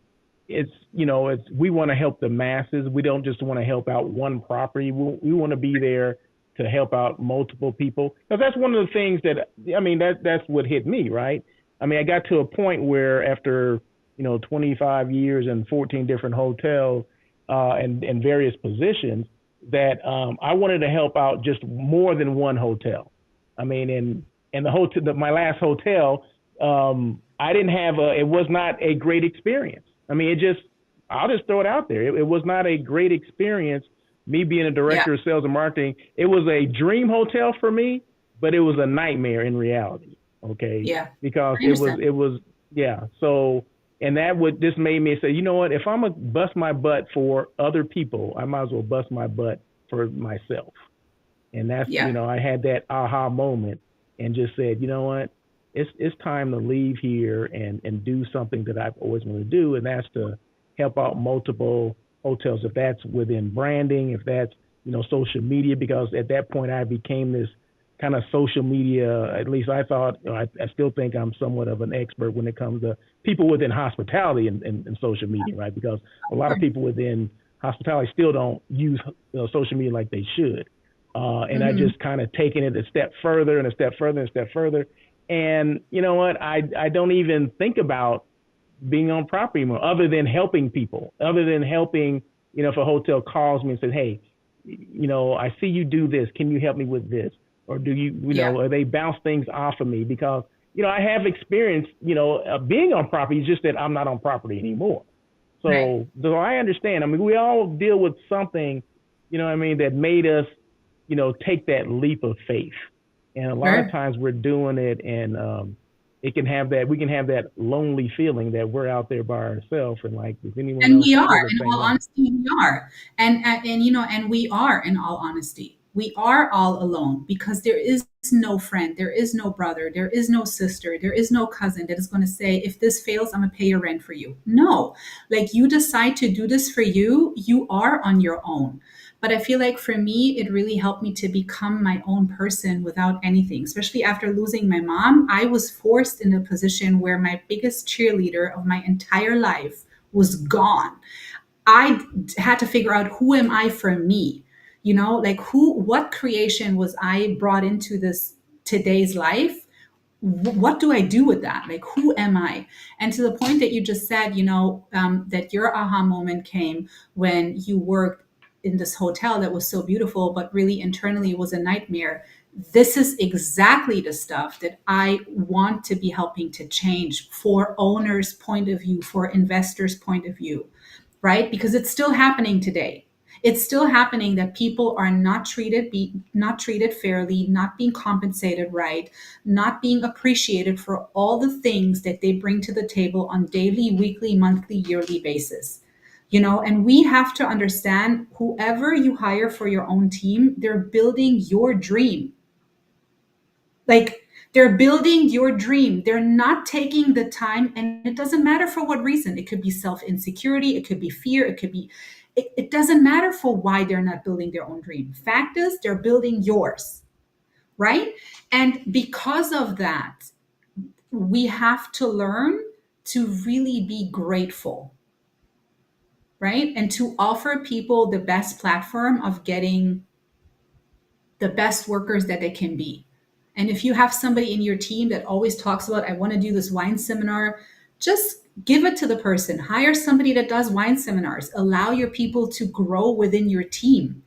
it's we want to help the masses. We don't just want to help out one property. We want to be there to help out multiple people, because that's one of the things that, I mean, that's what hit me, right? I mean, I got to a point where after 25 years and 14 different hotels, and various positions, that I wanted to help out just more than one hotel. I mean, and the hotel, my last hotel, I didn't have it was not a great experience. I mean, I'll just throw it out there. It was not a great experience. Me being a yeah, director of sales and marketing, it was a dream hotel for me, but it was a nightmare in reality. Okay, yeah, because I understand. yeah. So, and that would just made me say, you know what? If I'm gonna bust my butt for other people, I might as well bust my butt for myself. And that's, Yeah, I had that aha moment and just said, you know what, it's time to leave here and do something that I've always wanted to do, and that's to help out multiple hotels. If that's within branding, if that's social media, because at that point I became this kind of social media. At least I thought, I still think I'm somewhat of an expert when it comes to people within hospitality and social media, right? Because a lot of people within hospitality still don't use social media like they should. And I hmm, just kind of taken it a step further and a step further and a step further. And you know what? I don't even think about being on property anymore, other than helping people, other than helping, if a hotel calls me and says, hey, I see you do this. Can you help me with this? Or do you, yeah, or they bounce things off of me, because, I have experience, being on property. It's just that I'm not on property anymore. right. So I understand. I mean, we all deal with something, what I mean, that made us, take that leap of faith. And a lot of Sure. times we're doing it, and we can have that lonely feeling that we're out there by ourselves, and like, does anyone And else we feel are, the in same all way? honesty, we are. And we are, in all honesty. We are all alone, because there is no friend, there is no brother, there is no sister, there is no cousin that is going to say, if this fails, I'm going to pay your rent for you. No. Like, you decide to do this for you, you are on your own. But I feel like for me, it really helped me to become my own person without anything. Especially after losing my mom, I was forced in a position where my biggest cheerleader of my entire life was gone. I had to figure out, who am I for me? Like, what creation was I brought into this today's life? What do I do with that? Like, who am I? And to the point that you just said, that your aha moment came when you worked in this hotel that was so beautiful, but really internally was a nightmare. This is exactly the stuff that I want to be helping to change, for owners' point of view, for investors' point of view, right? Because it's still happening today. It's still happening that people are not treated fairly, not being compensated right, not being appreciated for all the things that they bring to the table on daily, weekly, monthly, yearly basis. And we have to understand, whoever you hire for your own team, they're building your dream. Like, they're building your dream. They're not taking the time, and it doesn't matter for what reason. It could be self insecurity, it could be fear, it doesn't matter for why they're not building their own dream. Fact is, they're building yours, right? And because of that, we have to learn to really be grateful, right? And to offer people the best platform of getting the best workers that they can be. And if you have somebody in your team that always talks about, I want to do this wine seminar, just give it to the person. Hire somebody that does wine seminars. Allow your people to grow within your team.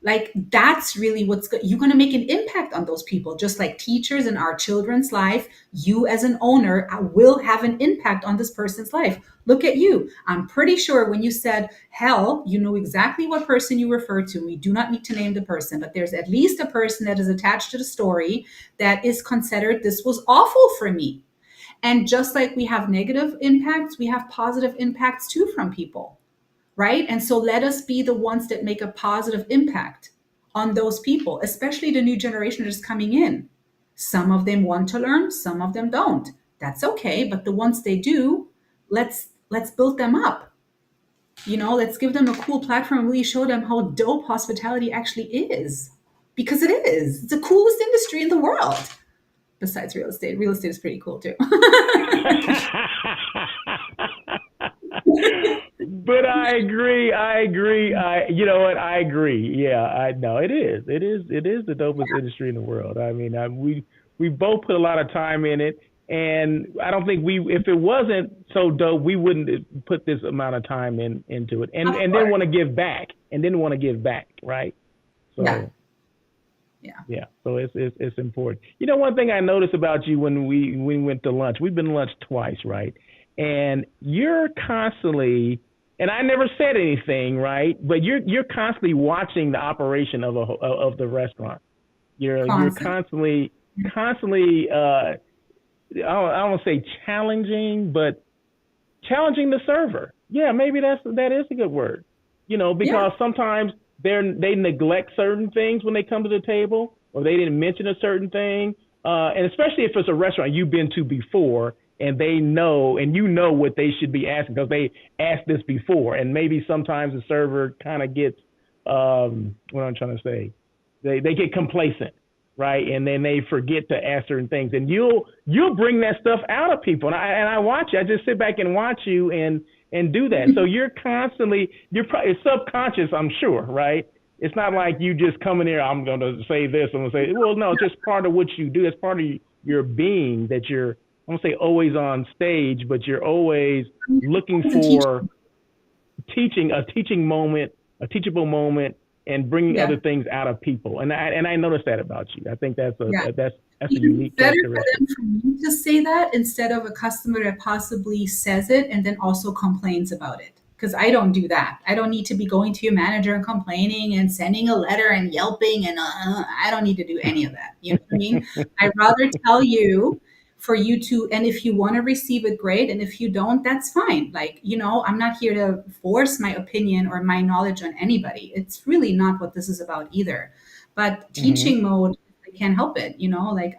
Like that's really what's good. You're going to make an impact on those people, just like teachers in our children's life. You as an owner will have an impact on this person's life. Look at you. I'm pretty sure when you said hell, you know exactly what person you refer to. We do not need to name the person, but there's at least a person that is attached to the story that is considered, this was awful for me. And just like we have negative impacts, we have positive impacts too from people, right? And so let us be the ones that make a positive impact on those people, especially the new generation that's coming in. Some of them want to learn, some of them don't. That's okay, but the ones they do, let's build them up. Let's give them a cool platform and really show them how dope hospitality actually is. Because it is. It's the coolest industry in the world. Besides real estate. Real estate is pretty cool too. But I agree. You know what? I agree. Yeah, I know it is. It is the dopest industry in the world. I mean, we both put a lot of time in it, and I don't think if it wasn't so dope, we wouldn't put this amount of time into it, and then want to give back, right? So. Yeah. So it's important. You know, one thing I noticed about you when we went to lunch, we've been to lunch twice, right? And you're constantly, and I never said anything, right? But you're constantly watching the operation of the restaurant. You're constantly. I don't want to say challenging, but challenging the server. Yeah, maybe that is a good word. Because sometimes they neglect certain things when they come to the table, or they didn't mention a certain thing. And especially if it's a restaurant you've been to before, and they know, and what they should be asking because they asked this before. And maybe sometimes the server kind of gets, what I'm trying to say, they get complacent, right? And then they forget to ask certain things. And you'll bring that stuff out of people. And I watch you. I just sit back and watch you and do that. So you're probably subconscious, I'm sure, right? It's not like you just come in here, I'm going to say this, I'm going to say, well, no, it's just part of what you do. It's part of your being that you're, I won't say always on stage, but you're always looking for a teachable moment, and bringing other things out of people. And I noticed that about you. I think that's a unique characteristic. Better for me to say that instead of a customer that possibly says it and then also complains about it. Because I don't do that. I don't need to be going to your manager and complaining and sending a letter and yelping, and I don't need to do any of that. You know what I mean? I'd rather tell you for you to, and if you want to receive it, great. And if you don't, that's fine. Like, I'm not here to force my opinion or my knowledge on anybody. It's really not what this is about either. But teaching mode, I can't help it. Like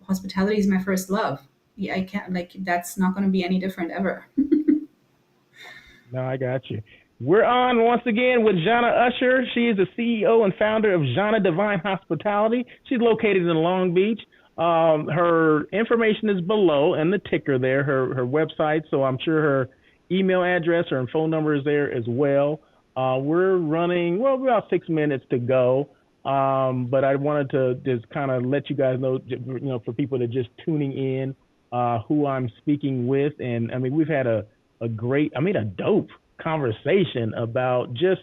hospitality is my first love. Yeah, I can't, that's not going to be any different ever. No, I got you. We're on once again with Jana Usher. She is the CEO and founder of Jana Divine Hospitality. She's located in Long Beach. Her information is below and the ticker there, her website. So I'm sure her email address, her phone number is there as well. We're running, about 6 minutes to go. But I wanted to just kind of let you guys know, for people that are just tuning in, who I'm speaking with. And I mean, we've had a dope conversation about just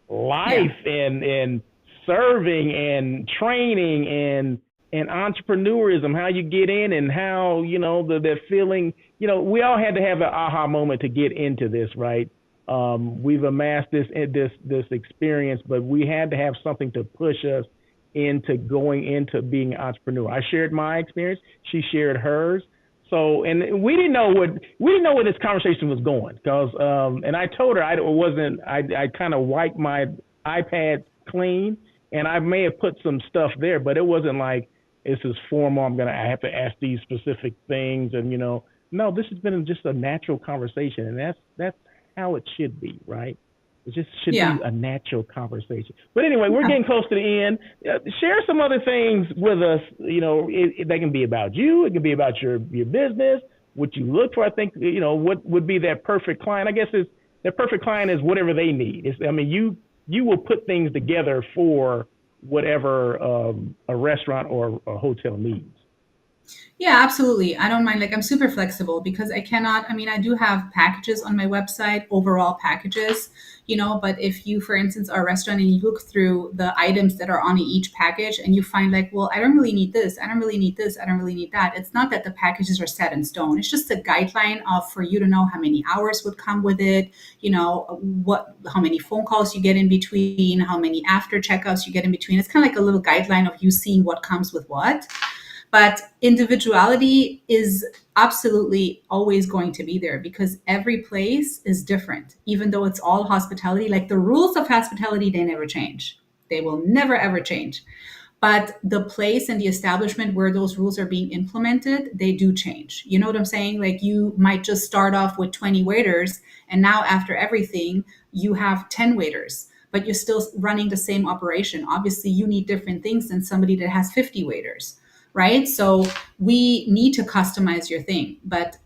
life and serving and training and entrepreneurism, how you get in and how, the feeling, we all had to have an aha moment to get into this, right? We've amassed this experience, but we had to have something to push us into going into being an entrepreneur. I shared my experience. She shared hers. So, and we didn't know where this conversation was going because, and I told her I kind of wiped my iPad clean and I may have put some stuff there, but it wasn't like this is formal. I have to ask these specific things. And, no, this has been just a natural conversation, and that's how it should be, right? It just should be a natural conversation. But anyway, we're getting close to the end. Share some other things with us. They can be about you. It can be about your business, what you look for. I think, what would be that perfect client. I guess it's their perfect client is whatever they need. I mean, you will put things together for whatever a restaurant or a hotel needs. Yeah, absolutely. I don't mind. Like, I'm super flexible because I cannot, I mean, I do have packages on my website, overall packages, but if you, for instance, are a restaurant and you look through the items that are on each package and you find like, well, I don't really need this, I don't really need this, I don't really need that. It's not that the packages are set in stone. It's just a guideline of for you to know how many hours would come with it, how many phone calls you get in between, how many after checkouts you get in between. It's kind of like a little guideline of you seeing what comes with what. But individuality is absolutely always going to be there because every place is different. Even though it's all hospitality, like the rules of hospitality, they never change. They will never, ever change. But the place and the establishment where those rules are being implemented, they do change. You know what I'm saying? Like you might just start off with 20 waiters, and now after everything, you have 10 waiters, but you're still running the same operation. Obviously, you need different things than somebody that has 50 waiters, right? So we need to customize your thing. But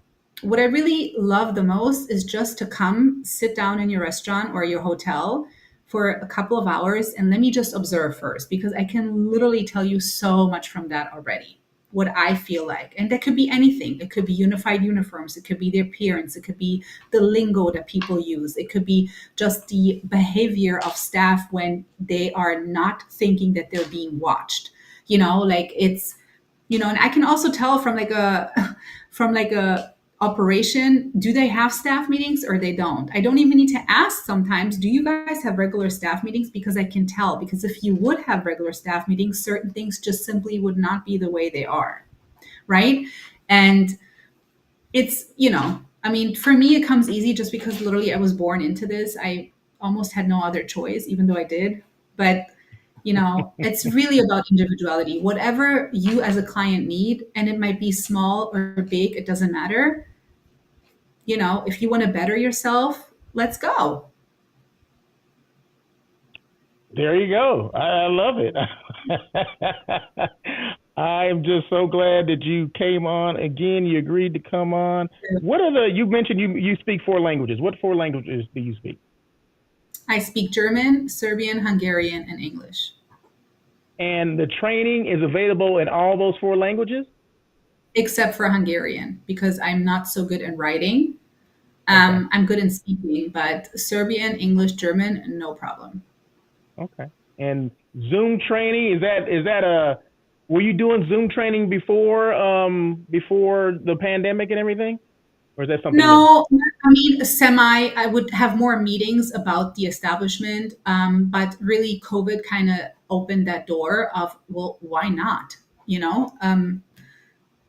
what I really love the most is just to come sit down in your restaurant or your hotel for a couple of hours and let me just observe first because I can literally tell you so much from that already. What I feel like. And that could be anything. It could be unified uniforms. It could be their appearance. It could be the lingo that people use. It could be just the behavior of staff when they are not thinking that they're being watched. Like and I can also tell from like a from like a operation, do they have staff meetings or they don't? I don't even need to ask sometimes, do you guys have regular staff meetings? Because I can tell, because if you would have regular staff meetings, certain things just simply would not be the way they are, right? And I mean, for me, it comes easy just because literally I was born into this. I almost had no other choice, even though I did. But it's really about individuality. Whatever you as a client need, and it might be small or big, it doesn't matter. If you want to better yourself, let's go. There you go. I love it. I'm just so glad that you came on again. You agreed to come on. What are you mentioned you speak four languages. What four languages do you speak? I speak German, Serbian, Hungarian, and English. And the training is available in all those four languages? Except for Hungarian, because I'm not so good in writing. Okay. I'm good in speaking, but Serbian, English, German, no problem. Okay. And Zoom training, is that a were you doing Zoom training before the pandemic and everything? Or is that something new? No, I mean, I would have more meetings about the establishment, but really, COVID kind of opened that door of, well, why not?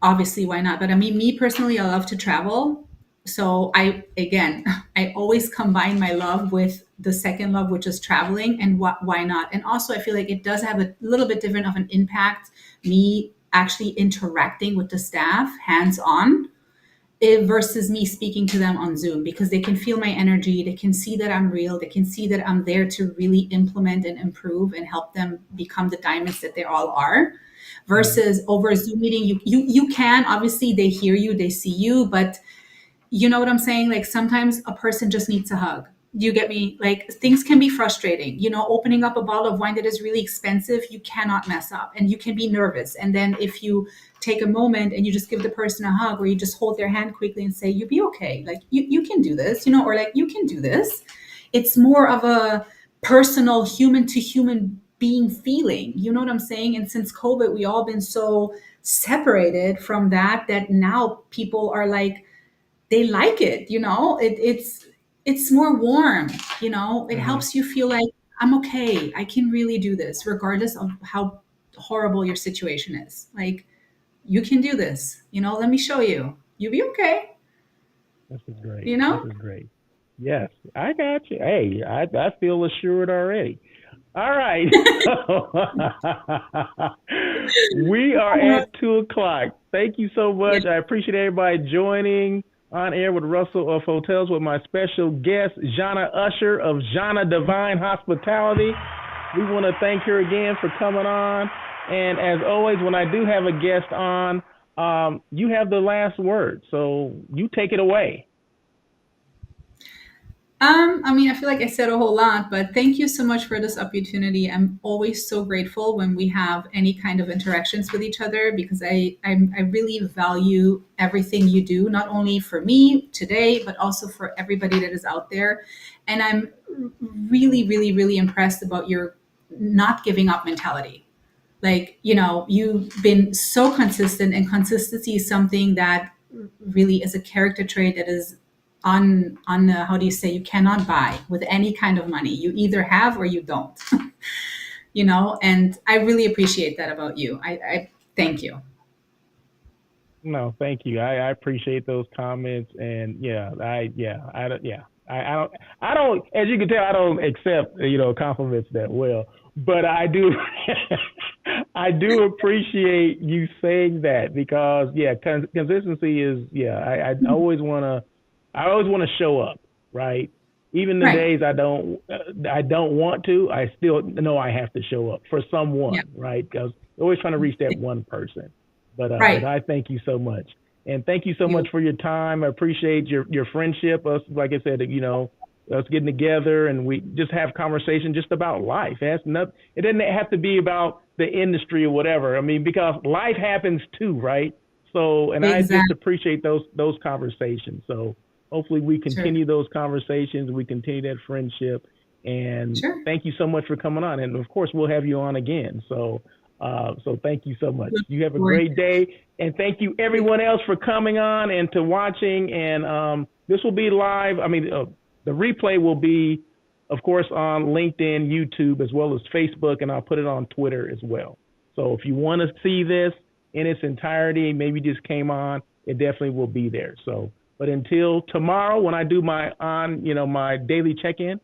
Obviously, why not? But I mean, me personally, I love to travel. So again, I always combine my love with the second love, which is traveling, and why not? And also, I feel like it does have a little bit different of an impact. Me actually interacting with the staff hands on versus me speaking to them on Zoom because they can feel my energy. They can see that I'm real. They can see that I'm there to really implement and improve and help them become the diamonds that they all are. Mhm. Versus over a Zoom meeting, you can obviously they hear you, they see you, but you know what I'm saying? Like sometimes a person just needs a hug. You get me? Like things can be frustrating. Opening up a bottle of wine that is really expensive, you cannot mess up and you can be nervous. And then if you take a moment and you just give the person a hug or you just hold their hand quickly and say, you'll be okay. Like you can do this, or like you can do this. It's more of a personal human to human being feeling. You know what I'm saying? And since COVID, we all been so separated from that now people are like, they like it, it's more warm, it Mhm. helps you feel like I'm okay, I can really do this regardless of how horrible your situation is. Like you can do this, let me show you, you'll be okay, This is great. you This know. is great. Yes, I got you. Hey, I feel assured already. All right. We are at 2 o'clock. Thank you so Yeah. much. I appreciate everybody joining on air with Russell of Hotels with my special guest, Jana Usher of Jana Divine Hospitality. We want to thank her again for coming on. And as always, when I do have a guest on, you have the last word. So you take it away. I mean, I feel like I said a whole lot, but thank you so much for this opportunity. I'm always so grateful when we have any kind of interactions with each other because I really value everything you do, not only for me today, but also for everybody that is out there. And I'm really, really, really impressed about your not giving up mentality. Like, you've been so consistent, and consistency is something that really is a character trait that is on the, how do you say, you cannot buy with any kind of money. You either have or you don't. And I really appreciate that about you. I thank you. No, thank you. I appreciate those comments, and I don't, as you can tell, I don't accept compliments that well, but I do, I do appreciate you saying that because consistency is I always want to show up, right? Even the Right. days I don't want to, I still know I have to show up for Yeah. someone, right? Because always trying to reach that one person. But Right. I thank you so much, and thank you so much You for your time. I appreciate your friendship. Us, like I said, us getting together and we just have conversation just about life. It doesn't have to be about the industry or whatever. I mean, because life happens too, right? So, and I just exactly. appreciate those conversations. So, hopefully, we Sure. continue those conversations. We continue that friendship. And Sure. thank you so much for coming on. And of course, we'll have you on again. So thank you so much. Look You have a forward great day, and thank you to everyone else for coming on and to watching. And this will be live. I mean, the replay will be, of course, on LinkedIn, YouTube, as well as Facebook, and I'll put it on Twitter as well. So if you want to see this in its entirety, maybe just came on, it definitely will be there. So, but until tomorrow, when I do my daily check-in,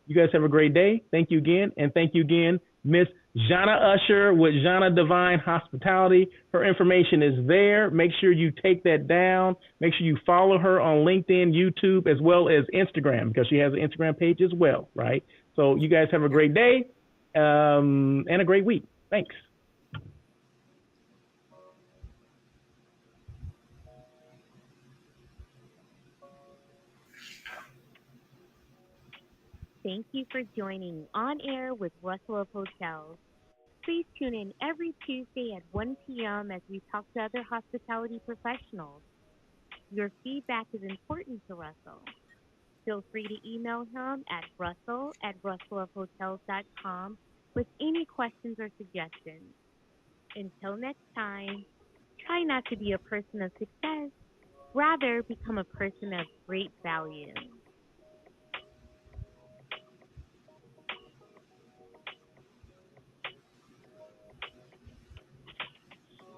you guys have a great day. Thank you again, and thank you again, Miss Jana Usher with Jana Divine Hospitality. Her information is there. Make sure you take that down. Make sure you follow her on LinkedIn, YouTube, as well as Instagram, because she has an Instagram page as well, right? So you guys have a great day and a great week. Thanks. Thank you for joining On Air with Russell of Hotels. Please tune in every Tuesday at 1 p.m. as we talk to other hospitality professionals. Your feedback is important to Russell. Feel free to email him at russell@russellofhotels.com with any questions or suggestions. Until next time, try not to be a person of success, rather become a person of great value.